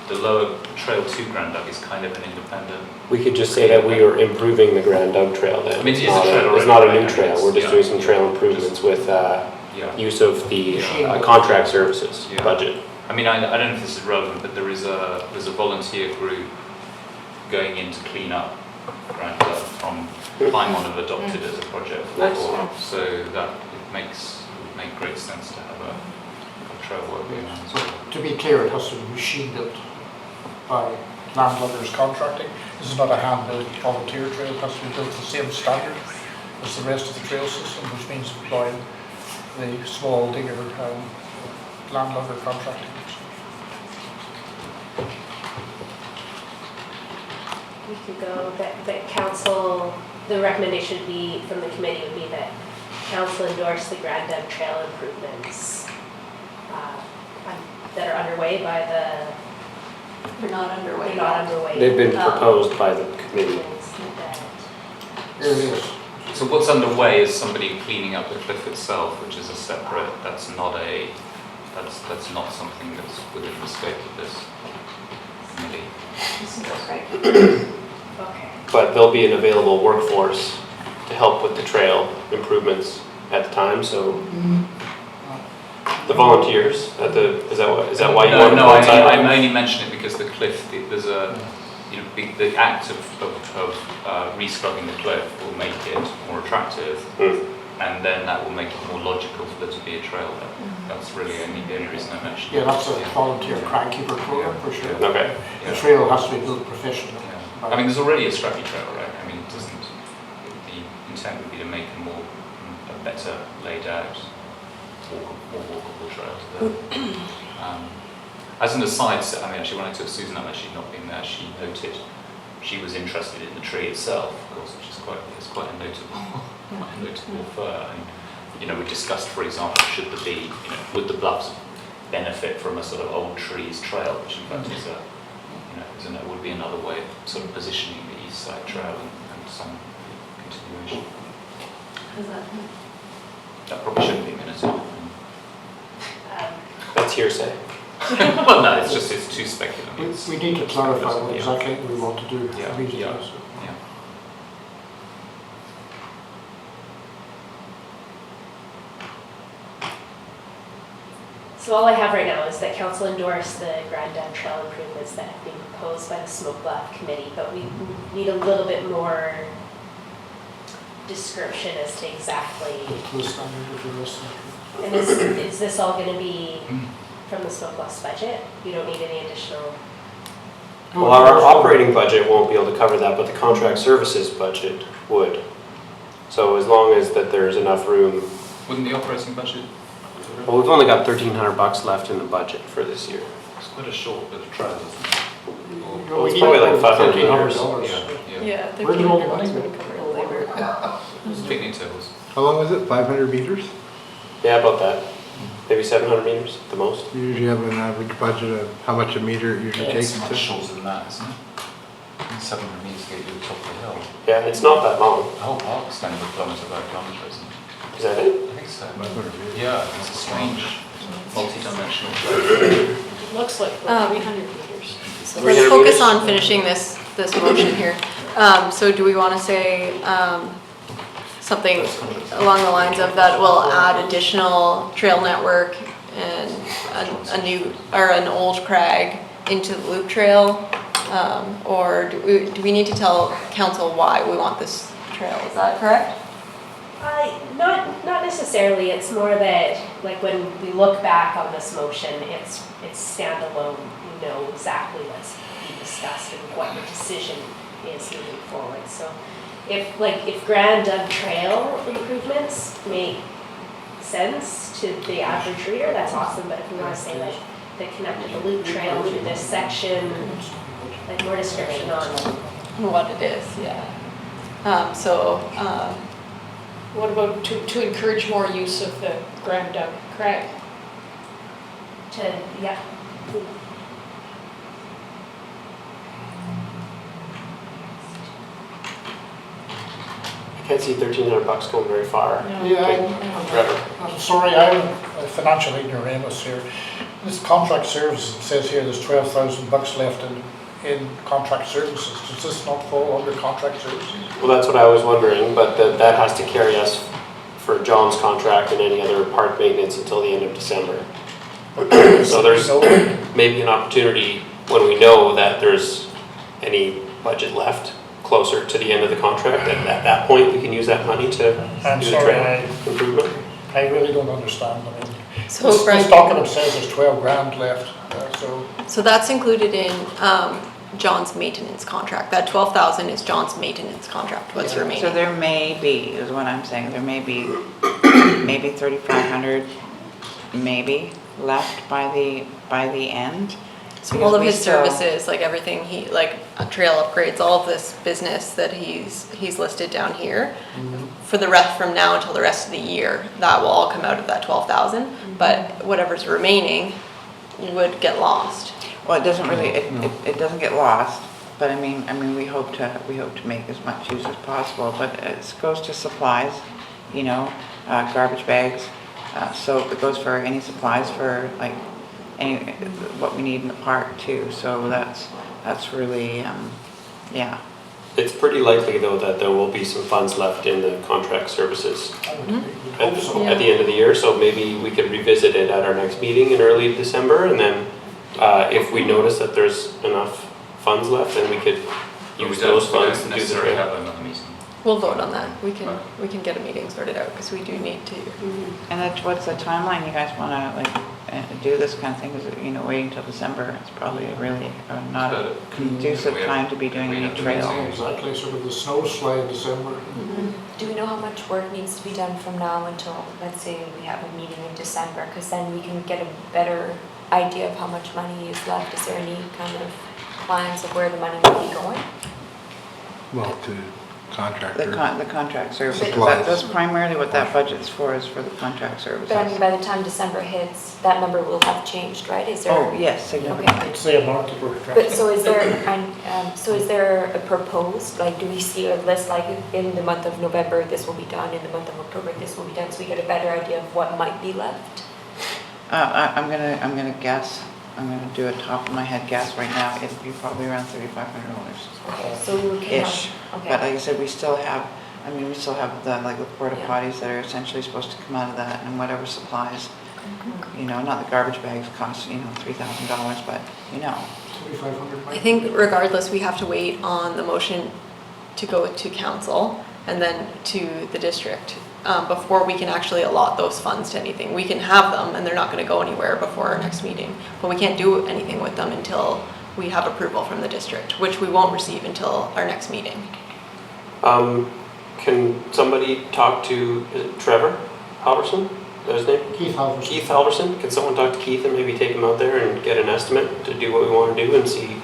the lower trail to Grand Dug is kind of an independent.
We could just say that we are improving the Grand Dug Trail then.
I mean, it is a trail
It's not a
already,
new
right?
trail, we're just
Yeah.
doing some trail improvements with
Yeah.
use of the
Yeah.
contract services
Yeah.
budget.
I mean, I don't know if this is relevant, but there's a volunteer group going in to clean up Grand Dug from Plymouth have adopted as a project.
Nice.
So that it would make great sense to have a trail work going on as
So
well.
to be clear, it has to be machine built by landowners contracting. This is not a hand-built volunteer trail, it has to be built to the same standard as the rest of the trail system, which means employing the small digger landowner contracting.
We could go that council, the recommendation would be, from the committee would be that council endorse the Grand Dug Trail improvements that are underway by
They're not underway.
they're not underway.
They've been proposed by the committee.
Here it is.
So what's underway is somebody cleaning up the cliff itself, which is a separate. That's not something that's within the scope of this committee.
Okay.
But there'll be an available workforce to help with the trail improvements at the time, so the volunteers is that why you want to
No,
coincide?
I'm only mentioning it because the cliff, there's a, the act of rescrubbing the cliff will make it more attractive, and then that will make it more logical for there to be a trail there. That's really the only reason I mentioned it.
Yeah, that's a volunteer crag keeper program for sure.
Okay.
The trail has to be built professionally.
Yeah. I mean, there's already a scrappy trail, right? I mean, the intent would be to make a better laid out, more walkable trail there. As an aside, I mean, actually, when I took Susan up, she'd not been there, she noted she was interested in the tree itself, of course, which is quite a notable fir. And we discussed, for example, should there be, would the Bluffs benefit from a sort of old trees trail, which in fact is would be another way of sort of positioning the east side trail and some continuation. That probably shouldn't be minutes.
That's hearsay.
Well, no, it's too speculative.
We need to clarify what exactly we want to do
Yeah,
immediately.
yeah.
So.
Yeah.
So all I have right now is that council endorsed the Grand Dug Trail improvements that have been proposed by the Smoke Bluff Committee, but we need a little bit more description as to exactly.
The standard of the rest of the
And is this all going to be from the Smoke Bluff's budget? You don't need any additional.
Well, our operating budget won't be able to cover that, but the contract services budget would. So as long as that there's enough room.
Wouldn't the operating budget?
Well, we've only got $1,300 left in the budget for this year.
It's quite a short bit of trail, isn't it?
Well, it's probably like 500 meters.
Yeah,
Where did all the money
$1,300
go?
would cover labor.
Picnic tables.
How long is it? 500 meters?
Yeah, about that. Maybe 700 meters at the most.
You usually have an average budget of how much a meter usually takes
It's much
to.
shorter than that, isn't it? 700 metres to get you to the top of the hill.
Yeah, it's not that long.
The whole park's kind of a kilometre by kilometre, isn't it?
Is that it?
I think so.
500 meters.
Yeah, it's a strange, multi-dimensional trail.
It looks like about 300 meters.
So
300
let's focus
meters?
on finishing this motion here. So do we want to say something along the lines of that will add additional trail network and an old crag into the loop trail? Or do we need to tell council why we want this trail? Is that correct?
Not necessarily. It's more that, like, when we look back on this motion, it's standalone. We know exactly what's being discussed and what the decision is moving forward. So, if Grand Dug Trail improvements make sense to the average reader, that's awesome. But if we want to say like the connected the loop trail through this section, like more description on
What it is, yeah.
What about to encourage more use of the Grand Dug Crag?
yeah.
Can't see $1,300 going very far.
Yeah,
Trevor.
I'm sorry, I'm a financial ignoramus here. This contract services, it says here there's $12,000 left in contract services. Does this not fall under contract services?
Well, that's what I was wondering, but that has to carry us for John's contract and any other park maintenance until the end of December. So there's maybe an opportunity when we know that there's any budget left closer to the end of the contract, and at that point we can use that money to
I'm
do the
sorry,
trail improvement.
I really don't understand. I mean,
So
this
Brian,
document says there's 12 grand left,
so that's included in John's maintenance contract. That 12,000 is John's maintenance contract, what's remaining.
So there may be, is what I'm saying, there may be, maybe 3,500, maybe, left by the end.
So all of his
Because we still-
services, like everything he, like trail upgrades, all of this business that he's listed down here, for the rest, from now until the rest of the year, that will all come out of that 12,000, but whatever's remaining would get lost.
Well, it doesn't really, it doesn't get lost, but I mean, we hope to make as much use as possible, but it goes to supplies, you know, garbage bags, soap, it goes for any supplies for like any, what we need in the park too, so that's really, yeah.
It's pretty likely though that there will be some funds left in the contract services
I would hope so.
at the end of the year, so maybe we could revisit it at our next meeting in early December, and then if we notice that there's enough funds left, then we could use those funds to do the
necessarily
trail.
have another meeting.
We'll vote on that. We can get a meeting sorted out, because we do need to.
And that's, what's the timeline you guys wanna like do this kind of thing, is it, you know, waiting till December, it's probably really not a conducive time to be doing any trail.
Exactly, sort of the snows fly in December.
Do we know how much work needs to be done from now until, let's say, we have a meeting in December? Because then we can get a better idea of how much money is left. Is there any kind of plans of where the money will be going?
Well, to contractor.
The contract services,
Supplies.
that's primarily what that budget's for, is for the contract services.
But I mean, by the time December hits, that number will have changed, right? Is there?
Oh, yes, significantly.
Okay.
It's the amount that we're
But so is there a proposed, like, do we see a list, like, in the month of November, this will be done, in the month of October, this will be done, so we get a better idea of what might be left?
I'm gonna guess, I'm gonna do a top of my head guess right now, it'll be probably around $3,500.
Okay, so we can
Ish.
have,
But like
okay.
I said, we still have the, like the porta
Yeah.
potties that are essentially supposed to come out of that, and whatever supplies, you know, not the garbage bags cost, you know, $3,000, but, you know.
3,500.
I think regardless, we have to wait on the motion to go to council and then to the district before we can actually allot those funds to anything. We can have them and they're not gonna go anywhere before our next meeting, but we can't do anything with them until we have approval from the district, which we won't receive until our next meeting.
Can somebody talk to, is it Trevor Halverson? Is that his name?
Keith Halverson.
Keith Halverson? Can someone talk to Keith and maybe take him out there and get an estimate to do what we want to do, and see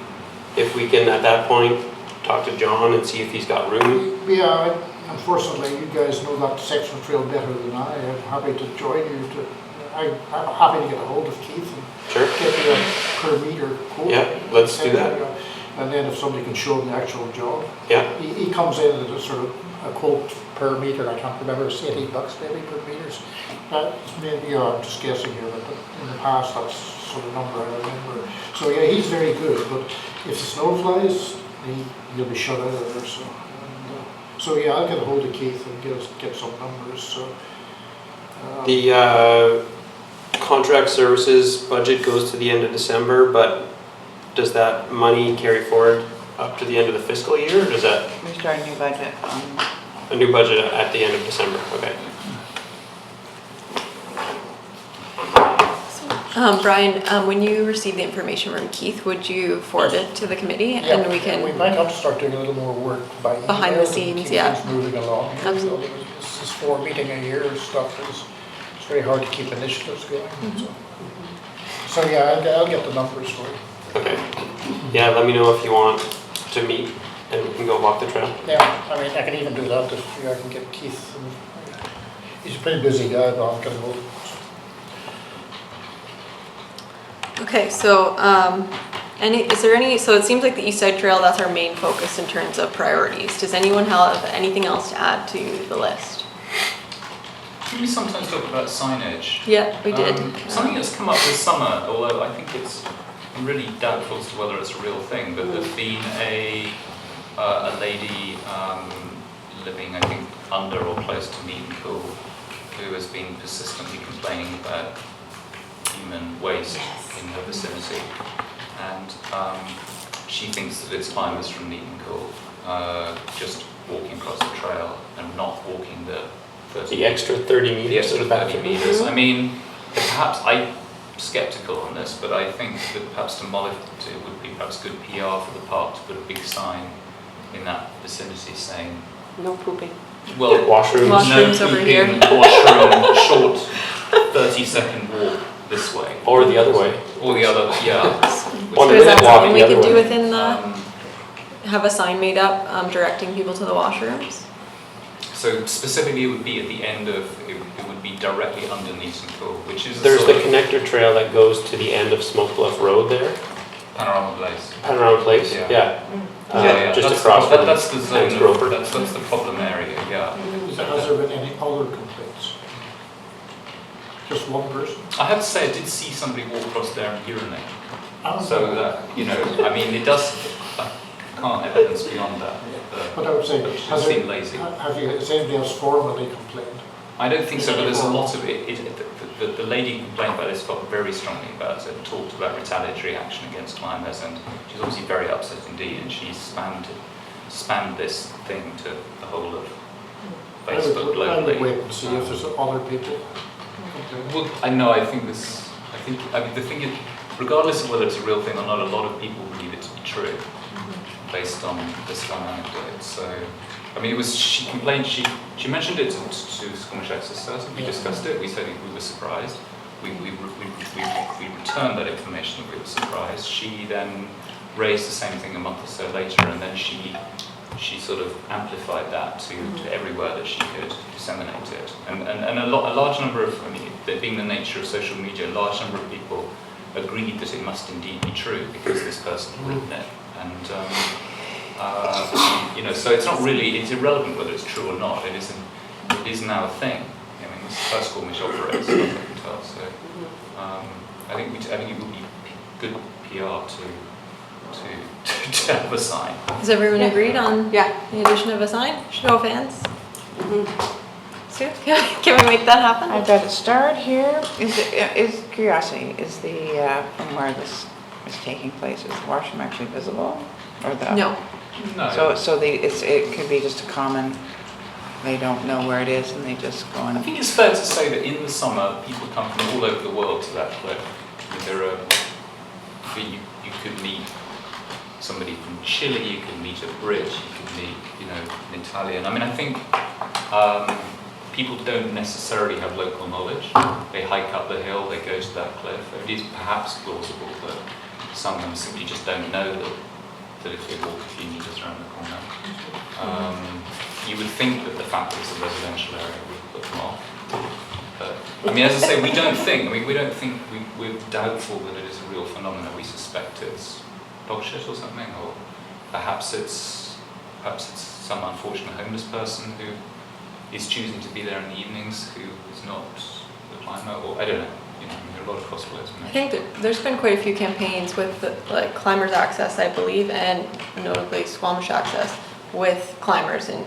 if we can at that point talk to John and see if he's got room?
Yeah, unfortunately, you guys know that section of trail better than I. I'm happy to join you I'm happy to get a hold of Keith and
Sure.
get you a per meter quote.
Yeah, let's do that.
And then if somebody can show him the actual job.
Yeah.
He comes in at a sort of a quote per meter, I can't remember, it's $80 maybe per meters. Maybe, I'm just guessing here, but in the past, that's sort of number I remember. So yeah, he's very good, but if the snow flies, he'll be shut out of there, so. So yeah, I'll get a hold of Keith and get some numbers, so.
The contract services budget goes to the end of December, but does that money carry forward up to the end of the fiscal year, or does that
We start a new budget,
a new budget at the end of December? Okay.
Brian, when you receive the information from Keith, would you forward it to the committee and we
We
can?
might have to start doing a little more work by email.
Behind the
and
scenes,
keep
yeah.
things moving along.
Absolutely.
This is 4 meeting a year stuff, it's very hard to keep initiatives going. So yeah, I'll get the numbers for you.
Okay. Yeah, let me know if you want to meet and we can go walk the trail.
Yeah, I mean, I can even do that if I can get Keith. He's a pretty busy guy, but I'll get him over.
Okay, so Is there any, so it seems like the East Side Trail, that's our main focus in terms of priorities. Does anyone have anything else to add to the list?
We sometimes talk about signage.
Yeah, we did.
Something that's come up this summer, although I think I'm really doubtful as to whether it's a real thing, but there's been a lady living, I think, under or close to Mead and Cool, who has been persistently complaining about human waste in her vicinity. And she thinks that it's climbers from Mead and Cool just walking across the trail and not walking the 30
The extra 30 meters.
the extra
to the back
30 meters. I mean, perhaps I'm skeptical on this, but I think that perhaps to Moorhead it would be perhaps good PR for the park to put a big sign in that vicinity saying,
No pooping.
well,
Washrooms.
Washrooms
no
over
pooping,
here.
washroom, short 30-second walk this way.
Or the other way.
Or the other, yeah.
One
So is that
minute walk
something
the
we
other
could do
way.
within the,
Um,
have a sign made up directing people to the washrooms?
So specifically, it would be at the end of, it would be directly underneath St. Cool, which is a
There's
sort
the
of
connector trail that goes to the end of Smoke Bluff Road there.
panorama place.
Panorama Place.
Yeah.
Yeah. Just
that's
across from
that's the zone.
Hans Groper.
That's the problem area. Yeah.
Has there been any other complaints? Just one person?
I have to say, I did see somebody walk across there and urinate.
Oh,
So that I mean, it does. I can't evidence beyond that.
But I would say,
It
has
seemed lazy.
has anybody else formally complained?
I don't think so, but there's a lot of it. The lady who complained about this felt very strongly about it and talked about retaliatory action against climbers, and she's obviously very upset indeed, and she spammed this thing to the whole of Facebook
I would
globally.
wait and see if there's other people.
Well, I know, I mean, the thing is, regardless of whether it's a real thing or not, a lot of people believe it to be true, based on this one anecdote. So, I mean, she complained, she mentioned it to Squamish Access Service, we discussed it, we said we were surprised. We returned that information that we were surprised. She then raised the same thing a month or so later, and then she sort of amplified that to everywhere that she could disseminate it. And a large number of, I mean, that being the nature of social media, a large number of people agreed that it must indeed be true because this person had written it. And, so it's not really, it's irrelevant whether it's true or not. It is now a thing. I mean, this is the first Squamish operates, as I can tell. So I think it would be good PR to have a sign.
Has everyone agreed on
Yeah.
the addition of a sign? Show of hands? Sue, can we make that happen?
I've got it starred here. Is curiosity, is the, from where this is taking place, is the washroom actually visible? Or the?
No.
No.
So it could be just a common, they don't know where it is and they just go
I
on.
think it's fair to say that in the summer, people come from all over the world to that cliff. I mean, you could meet somebody from Chile, you could meet a Brit, you could meet, an Italian. I mean, I think people don't necessarily have local knowledge. They hike up the hill, they go to that cliff. It is perhaps plausible that some of them simply just don't know that if they walk a few meters around the corner. You would think that the fact that it's a residential area would put them off. But, I mean, as I say, we're doubtful that it is a real phenomenon. We suspect it's dog shit or something, or perhaps it's some unfortunate homeless person who is choosing to be there in the evenings who is not the climber, or I don't know. There are a lot of possible
I
explanations.
think that there's been quite a few campaigns with like Climbers Access, I believe, and notably Squamish Access with climbers and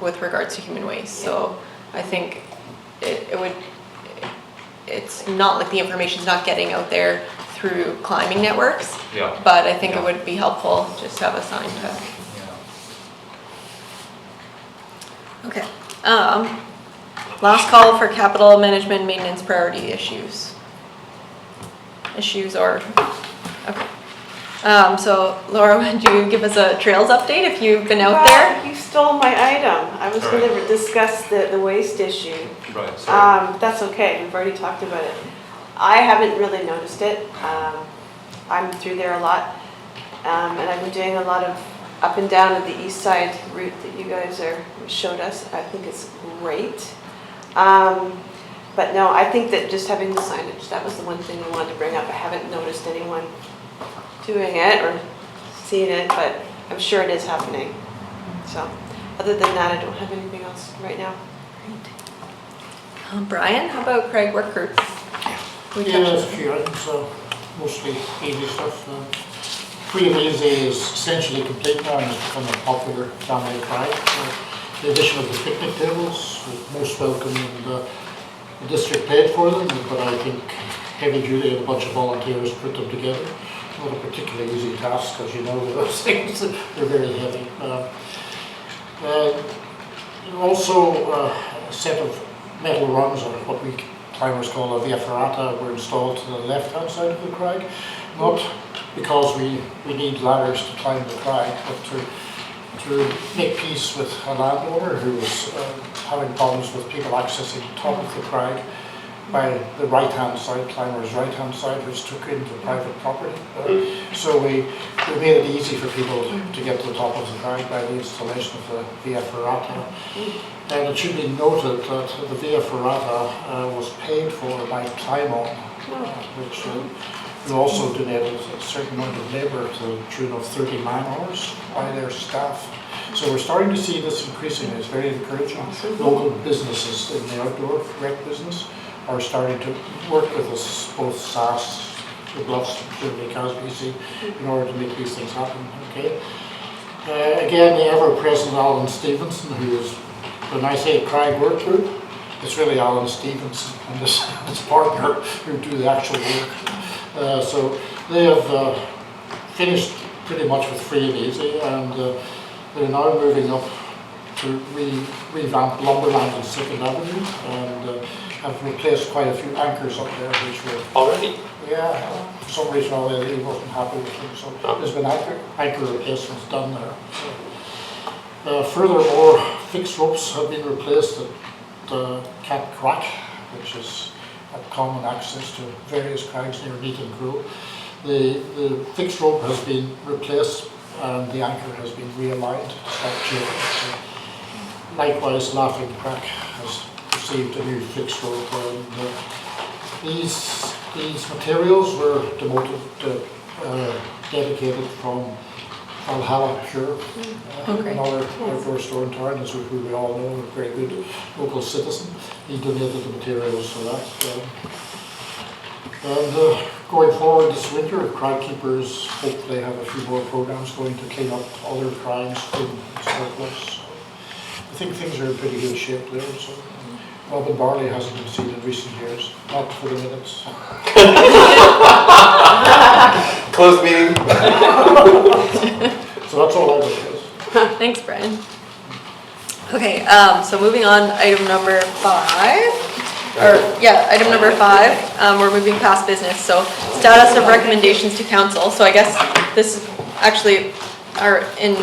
with regards to human waste. So I think it's not like the information's not getting out there through climbing networks,
Yeah.
but I think it would be helpful just to have a sign to.
Yeah.
Okay. Last call for capital management maintenance priority issues. Okay. So Laura, would you give us a trails update if you've been out there?
You stole my item. I was
Sorry.
going to discuss the waste issue.
Right. Sorry.
That's okay, we've already talked about it. I haven't really noticed it. I'm through there a lot. And I've been doing a lot of up and down of the east side route that you guys showed us. I think it's great. But no, I think that just having the signage, that was the one thing I wanted to bring up. I haven't noticed anyone doing it or seeing it, but I'm sure it is happening. So, other than that, I don't have anything else right now.
Brian, how about Crag work group? We
Yeah,
touched
there's a
on it.
few items, mostly easy stuff. Free and easy is essentially complete now and has become a popular family Crag. The addition of the picnic tables was most welcome, and the district paid for them, but I think heavy duty and a bunch of volunteers put them together. Not a particularly easy task, as you know, with those things. They're very heavy. Also, a set of metal rungs, or what we climbers call a via ferrata, were installed to the left-hand side of the crag. Not because we need ladders to climb the crag, but to make peace with a landowner who was having problems with people accessing the top of the crag by the right-hand side, climbers' right-hand side, which took into private property. So we made it easy for people to get to the top of the crag by the installation of the via ferrata. And it should be noted that the via ferrata was paid for by Climb On, which who also donated a certain amount of labour to the tune of 30 man-hours by their staff. So we're starting to see this increasing. It's very encouraging. Local businesses in the outdoor rec business are starting to work with us, both SAS, the Bluffs, Germany, BC, in order to make these things happen. Okay. Again, the ever-present Alan Stevenson, who is, when I say Crag Work Group, it's really Alan Stevenson and his partner who do the actual work. So they have finished pretty much with free and easy, and they're now moving up to revamp Lumberland and 2nd Avenue, and have replaced quite a few anchors up there, which were
Already?
yeah, for some reason he wasn't happy with them, so there's been anchor replacements done there. Furthermore, fixed ropes have been replaced at Cat Crack, which is a common access to various crags near Neat and Cruel. The fixed rope has been replaced and the anchor has been realigned to stop chafing. So, likewise, Laughing Crack has received a new fixed rope, and these materials were dedicated from Valhalla Pure, another outdoor store in town, as who we all know, a very good local citizen. He donated the materials for that. And going forward this winter, crag keepers hopefully have a few more programs going to clean up other crags in surplus. I think things are in pretty good shape there. So Robin Barley hasn't been seen in recent years, not for the minutes.
Closed meeting.
So that's all I would say.
Thanks, Brian. Okay, so moving on, item number 5. Item number 5, we're moving past business. So status of recommendations to council. So I guess this is actually, in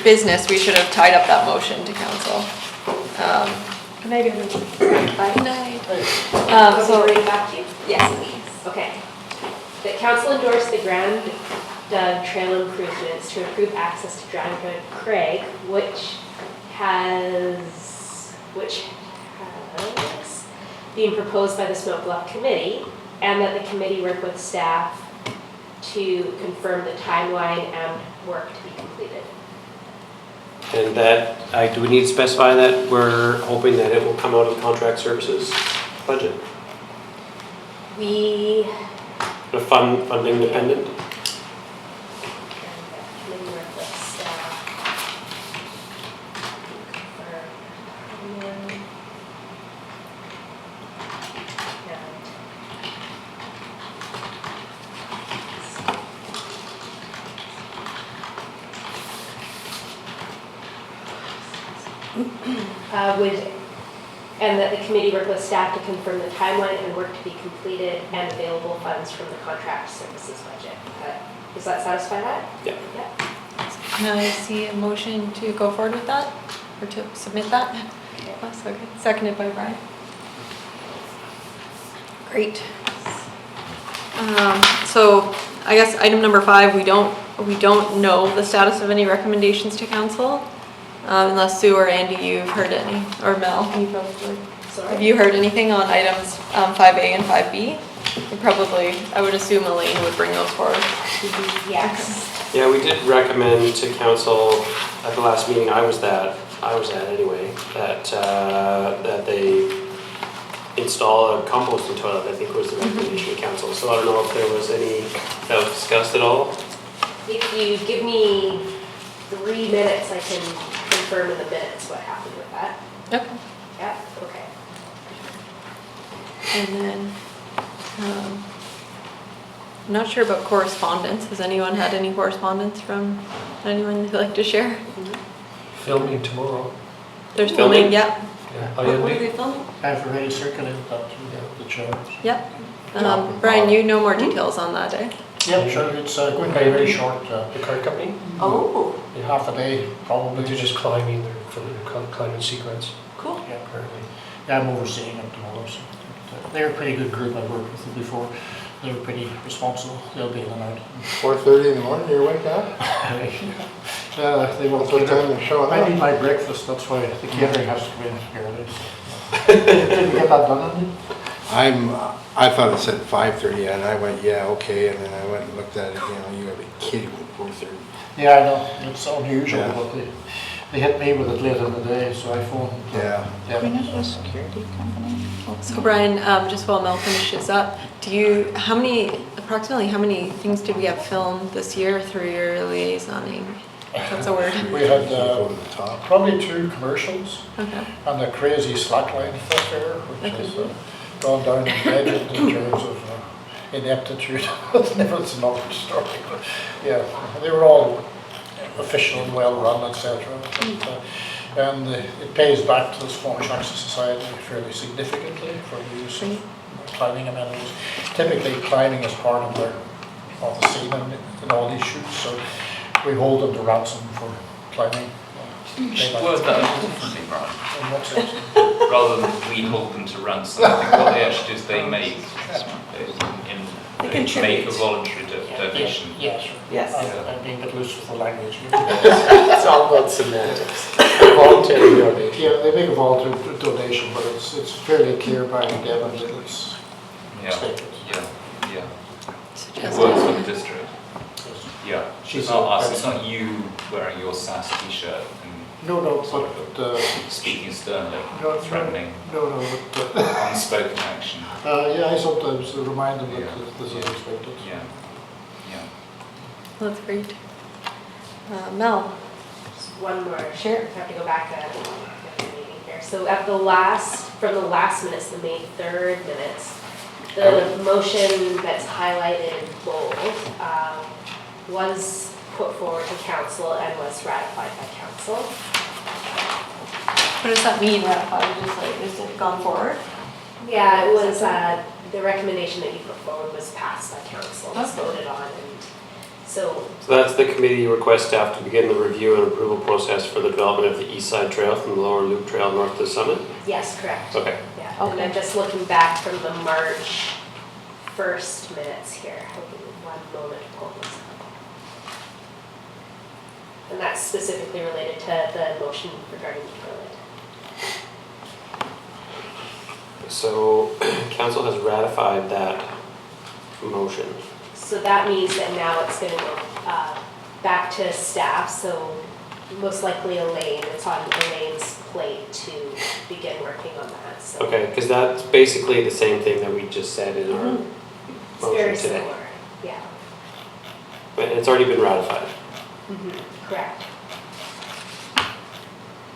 business, we should have tied up that motion to council. Good night, everyone. Bye. Good night.
So read it back to you?
Yes, please.
Okay. The council endorsed the Grand Dug Trail improvements to improve access to Grand Dug Crag, which has been proposed by the Smoke Bluff Committee, and that the committee work with staff to confirm the timeline and work to be completed.
And that, do we need to specify that we're hoping that it will come out of contract services budget?
We
The funding dependent?
committee work with staff. And that the committee work with staff to confirm the timeline and work to be completed and available funds from the contract services budget. Does that satisfy that?
Yeah.
Can I see a motion to go forward with that, or to submit that? Yes, okay. Seconded by Brian. Great. So I guess item number 5, we don't know the status of any recommendations to council, unless Sue or Andy, you've heard any, or Mel, you probably.
Sorry.
Have you heard anything on items 5A and 5B? Probably, I would assume Elaine would bring those forward.
Yes.
Yeah, we did recommend to council at the last meeting I was at anyway, that they install a composting toilet, I think was the recommendation of council. So I don't know if there was any, that was discussed at all?
If you give me 3 minutes, I can confirm in the minutes what happened with that.
Okay.
Yeah, okay.
And then, I'm not sure about correspondence. Has anyone had any correspondence from anyone they'd like to share?
Filming tomorrow.
There's
Filming?
filming, yep,
Yeah.
what are they filming?
I've already circulated that to the chair.
Yep. Brian, you know more details on that, eh?
Yeah, sure, it's going to be very short,
The car company,
Oh,
half a day probably.
they're just climbing, they're filming a climbing sequence.
cool.
Yeah, apparently. Yeah, I'm overseeing them tomorrow, so they're a pretty good group. I've worked with them before. They're pretty responsible. They'll be in and out.
4:30 in the morning, you're awake now?
They won't
That's what
cater.
time they're showing
I need
up.
my breakfast, that's why the catering has to come in early. So. Did you get that done, Andy?
I thought it said 5:30 and I went, yeah, okay, and then I went and looked at it, you gotta be kidding me, 4:30.
Yeah, I know. It's unusual,
Yeah.
but they hit me with it late in the day, so I phoned.
Yeah.
Queen is a security company.
So Brian, just while Mel finishes up, approximately how many things did we have filmed this year through your liaisoning? That's a word.
We had
Go to the top.
probably 2 commercials
Okay.
and a crazy slackline affair, which
Okay.
has gone down in legend in terms of ineptitude. It's never it's an awkward story, but yeah, they were all official and well run, etc. And it pays back to the Squamish Access Society fairly significantly for the use of climbing amenities. Typically, climbing is part of the scene in all these shoots, so we hold them to ransom for climbing.
You should word that a differently, Brian.
In what sense?
Rather than we hold them to ransom, I think what they actually do is they make, make a voluntary donation.
Yeah, sure.
Yes.
I'm being a bit loose with the language.
It's all about semantics. Voluntary donation.
Yeah, they make a voluntary donation, but it's fairly clear by Devon that it's
Yeah,
stated.
yeah. It
Suggested.
works for the district. Yeah.
She's
It's not
a-
us, it's not you wearing your SAS t-shirt and
No,
sort
but,
of speaking sternly,
no,
threatening,
no, but,
unspoken action.
yeah, I sometimes remind them
Yeah.
that this is
Yeah.
expected.
Yeah, yeah.
That's great. Mel?
Just one more.
Sure.
I have to go back to the meeting here. So from the last minutes, the May 3rd minutes, the motion that's highlighted in bold was put forward to council and was ratified by council.
What does that mean, ratified? Is it gone forward?
Yeah, it was, the recommendation that you put forward was passed by council, was
Okay.
voted on, and so,
So that's the committee request staff to begin the review and approval process for the development of the east side trail from the lower loop trail north to the summit?
yes, correct.
Okay.
Yeah, and I'm just looking back from the March 1st minutes here. Hold on one moment to pull this up. And that's specifically related to the motion regarding the toilet.
So council has ratified that motion.
So that means that now it's going to go back to staff, so most likely Elaine, it's on Elaine's plate to begin working on that, so.
Okay, because that's basically the same thing that we just said in our
It's very
motion today.
similar, yeah.
But it's already been ratified.
Correct.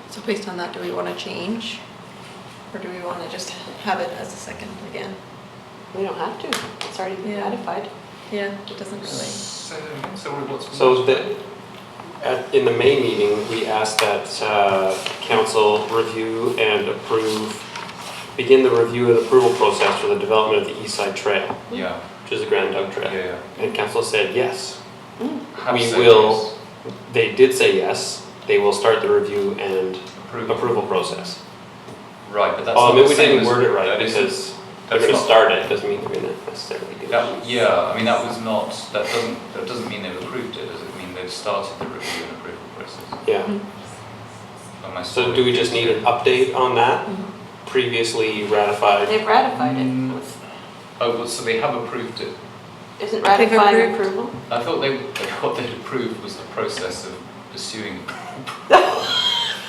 So based on that, do we want to change? Or do we want to just have it as a second again?
We don't have to. It's already been
Yeah.
ratified.
Yeah, it doesn't really.
So what's?
So in the May meeting, we asked that council review and begin the review and approval process for the development of the east side trail,
Yeah,
which is the Grand Dug Trail.
yeah.
And council said yes.
Have
We
said
will-
yes.
They did say yes. They will start the review and
Approval.
approval process.
Right, but that's
Oh,
not
maybe
the
we
same
didn't
as-
word it right
that isn't-
because they're
that's
gonna
not-
start it, doesn't mean they're gonna necessarily do it.
Yeah, I mean, that doesn't mean they've approved it, does it mean they've started the review and approval process?
Yeah.
Am I
So
still
do we just need
confused
an update on that? Previously ratified?
They've ratified it.
Mm. Oh, well, so they have approved it.
Isn't ratifying
approved-
approval?
I thought what they'd approved was the process of pursuing.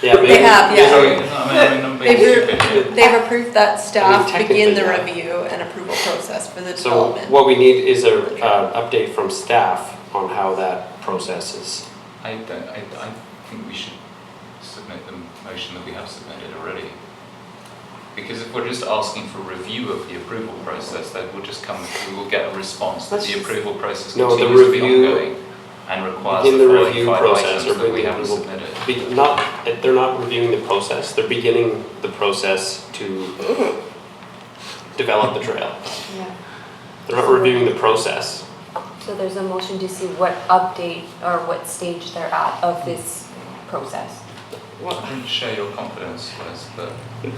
Yeah, maybe.
They have, yeah.
Sorry, I'm being stupid here.
They've approved that staff begin the
technically,
review and approval process for the
So
development.
what we need is a update from staff on how that process is.
I think we should submit the motion that we have submitted already. Because if we're just asking for review of the approval process, then we'll just come, we will get a response that
Let's
the
just-
approval process
No, the
continues to be
review-
ongoing and requires
Begin
the
the
following
review
5
process
items
or
that we
begin
haven't
approval.
submitted.
They're not reviewing the process, they're beginning the process to develop the trail.
Yeah.
They're not reviewing the process.
So there's a motion to see what update or what stage they're at of this process.
I don't share your confidence, Liz, but I don't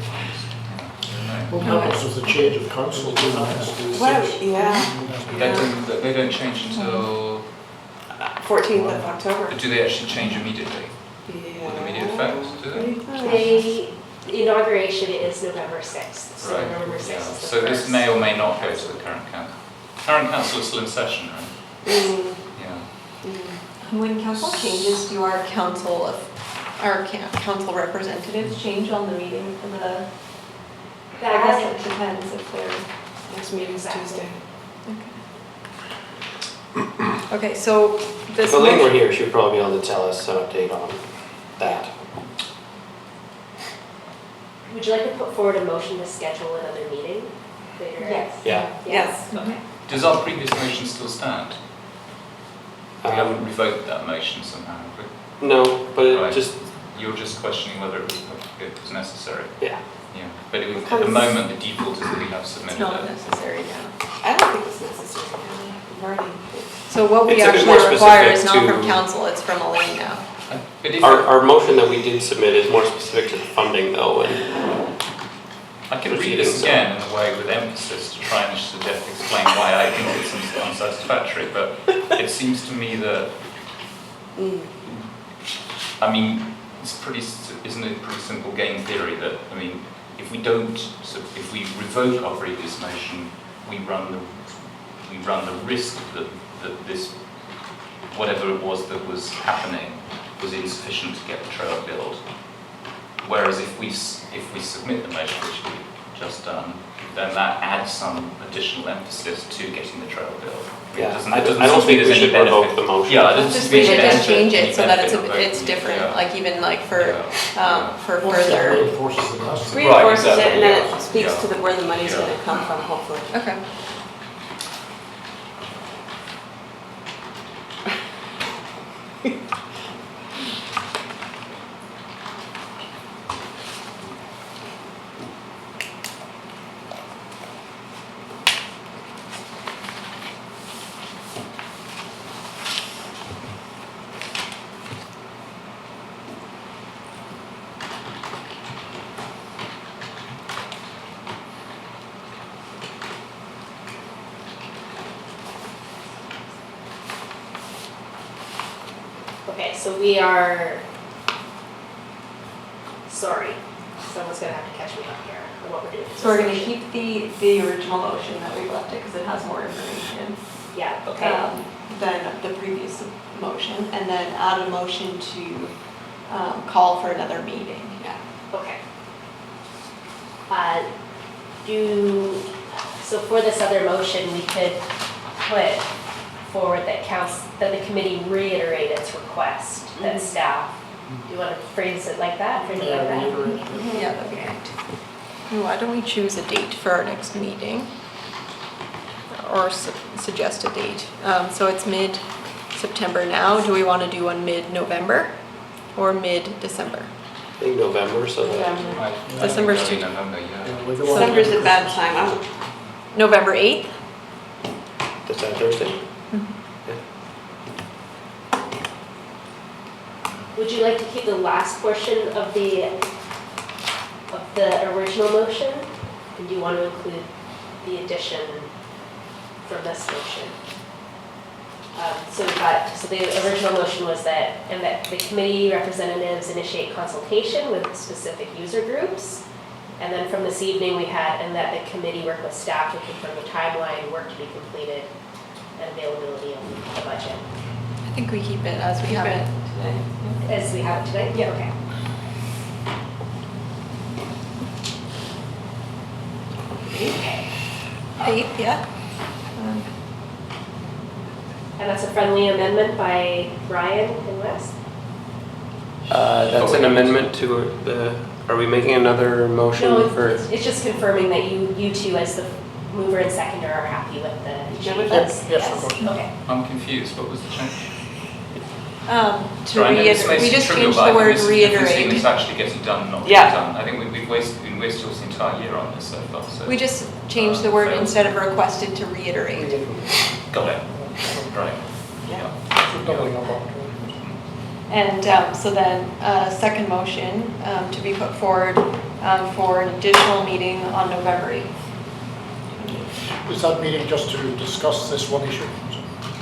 know.
Well, perhaps with the change of council, you know,
Well, yeah,
They don't change until,
14th of October.
do they actually change immediately?
Yeah.
With immediate effect, do they?
The inauguration is November 6th, so
Right,
November 6th
yeah.
is the first.
So this may or may not go to the current council. Current council is still in session, right?
Mm,
Yeah.
mm.
When council changes, do our council council representatives change on the meeting for the?
I guess
it depends if they're.
Next meeting's
Exactly.
Tuesday.
Okay, so this.
If Elaine were
motion-
here, she would probably be able to tell us an update on that.
Would you like to put forward a motion to schedule another meeting later?
Yes.
Yeah.
Yes.
Okay.
Does our previous motion still stand? We haven't
Um,
revoked that motion somehow, have we?
No, but
Right.
it just,
You're just questioning whether it was necessary.
yeah,
Yeah, but at the moment, the default is that we have
It's
submitted
not
it.
necessary, yeah.
I don't think it's necessary. We've already-
So what we
It's a bit
actually
more
require is
specific
not from
to-
council, it's from Elaine now.
But if,
our motion that we did submit is more specific to the funding though, and
I could read this again in a way with emphasis to try and explain why I think it's unsatisfactory, but it seems to me that,
Mm.
I mean, isn't it a pretty simple game theory that, I mean, if we revoke our previous motion, we run the risk that this, whatever it was that was happening, was insufficient to get the trail built. Whereas if we submit the motion, which we've just done, then that adds some additional emphasis to getting the trail built. I mean, it
yeah,
doesn't-
I
it doesn't
don't
seem to me
think we
there's any
should revoke
benefit.
the motion.
Yeah, it doesn't
Just
seem to me
we should
there's
just change
any
it so that
benefit of
it's
voting.
different,
Yeah.
like even like for
Yeah.
for
Well, that
further.
reinforces the message.
Reinforces it,
exactly,
and then
yeah.
it speaks
Yeah.
to where the money's
Yeah.
gonna come from, hopefully.
Okay.
Okay, so we are, sorry, someone's gonna have to catch me up here on what we're doing.
So we're gonna keep the original motion that we left it because it has more information
Yeah, okay.
than the previous motion, and then add a motion to call for another meeting. Yeah.
Okay. So for this other motion, we could put forward that the committee reiterate its request, that staff, do you want to phrase it like that? Phrase it like that?
Yeah, that'd be great. Why don't we choose a date for our next meeting? Or suggest a date. So it's mid-September now. Do we want to do one mid-November or mid-December?
I think November, so that,
November.
I think
December's
early
too-
November, yeah.
We don't want-
December's a bad time.
November 8th?
is that Thursday?
Would you like to keep the last portion of the original motion? And do you want to include the addition from this motion? So the original motion was that the committee representatives initiate consultation with specific user groups And then from this evening, we had, and that the committee worked with staff to confirm the timeline, work to be completed, and availability of the budget.
I think we keep it as we have it today.
As we have it today?
Yeah.
Okay. Okay.
8, yeah.
And that's a friendly amendment by Brian and Wes?
That's an amendment to the, are we making another motion
No,
for?
it's just confirming that you two as the mover and seconder are happy with the changes?
Yes, of course.
Okay.
I'm confused, what was the change?
To
Sorry, I know this may
reiterate, we just
seem trivial,
changed
but
the
I think
word
this is the thing
reiterate.
that's actually getting done, not
Yeah.
getting done. I think we've been wasted almost the entire year on this so far, so.
We just changed the word
failed.
instead of requested to reiterate.
Got it, right.
Yeah.
Doubling up on.
And so then, second motion to be put forward for an additional meeting on November 8th.
Is that meeting just to discuss this one issue?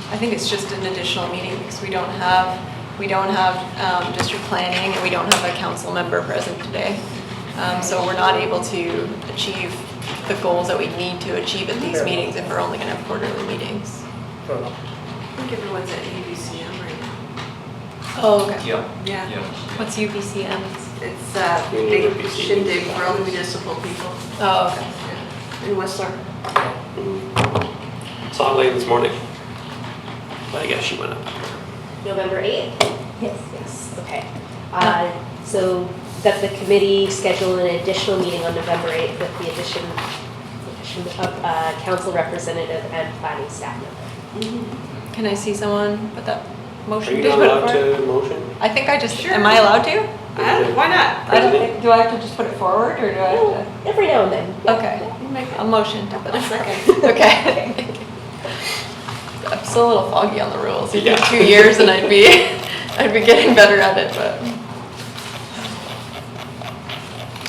I think it's just an additional meeting because we don't have district planning and we don't have a council member present today. So we're not able to achieve the goals that we need to achieve at these meetings if we're only gonna have quarterly meetings.
Fair enough.
I think everyone's at UBCM right now.
Oh, okay.
Yeah,
Yeah.
yeah.
What's UBCM?
It's a big shindig for all the municipal people
Oh, okay.
in Whistler.
Saw it late this morning. But I guess she went up.
November 8th? Yes. Okay. So that the committee schedule an additional meeting on November 8th with the addition of council representative and planning staff member.
Can I see someone put that
Are
motion?
you
Did
not
put it
allowed
forward?
to motion?
I think I just,
Sure.
am I allowed to?
Why not?
I don't think, do I have to just put it forward or do I have
Every now and then.
to? Okay,
You make
a motion to put
a
it
second.
Okay. I'm still a little foggy on the rules. It'd be
Yeah.
2 years and I'd be getting better at it, but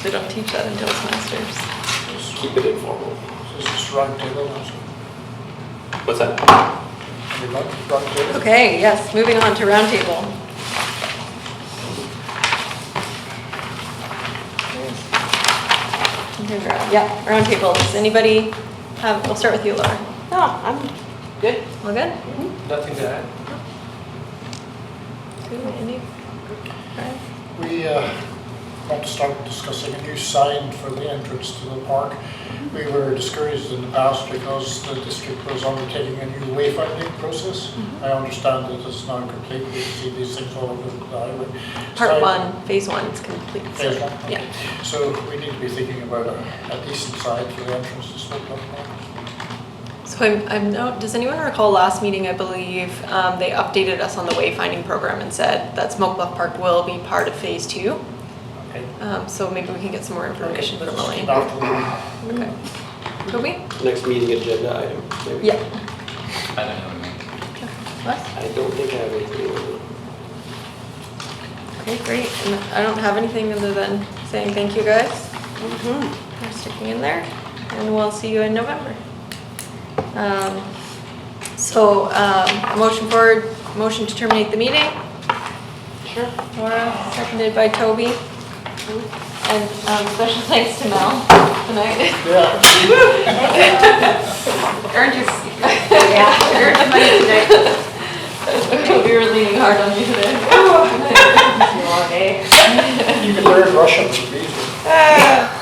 they don't teach that in Toastmasters.
Keep it informal.
Is this round table also?
What's that?
Round table?
Okay, yes, moving on to roundtable. Yeah, roundtable. Does anybody have, we'll start with you, Laura.
No, I'm good.
All good?
Nothing to add?
Good, Andy? Okay.
We want to start discussing a new sign for the entrance to the park. We were discouraged in the past because the district was undertaking a new wayfinding process. I understand that it's now complete. We see these things all over the highway.
Part
So-
1, phase 1 is complete. so-
Phase one?
Yeah.
So we need to be thinking about a decent sign for the entrance to Smoke Park.
So does anyone recall last meeting, I believe, they updated us on the wayfinding program and said that Smoke Bluff Park will be part of phase 2.
Okay.
So maybe we can get some more information from
Let's
Elaine.
keep after them.
Okay. Toby?
Next meeting agenda item, maybe?
Yeah.
I don't know anything.
Wes?
I don't think I have anything.
Okay, great. And I don't have anything other than saying thank you guys for sticking in there, and we'll see you in November. Motion to terminate the meeting.
Sure.
Laura, seconded by Toby. And special thanks to Mel tonight.
Yeah.
Earned your, earned the money tonight. We were leaning hard on you today.
Long day.
You can learn Russian, it's easy.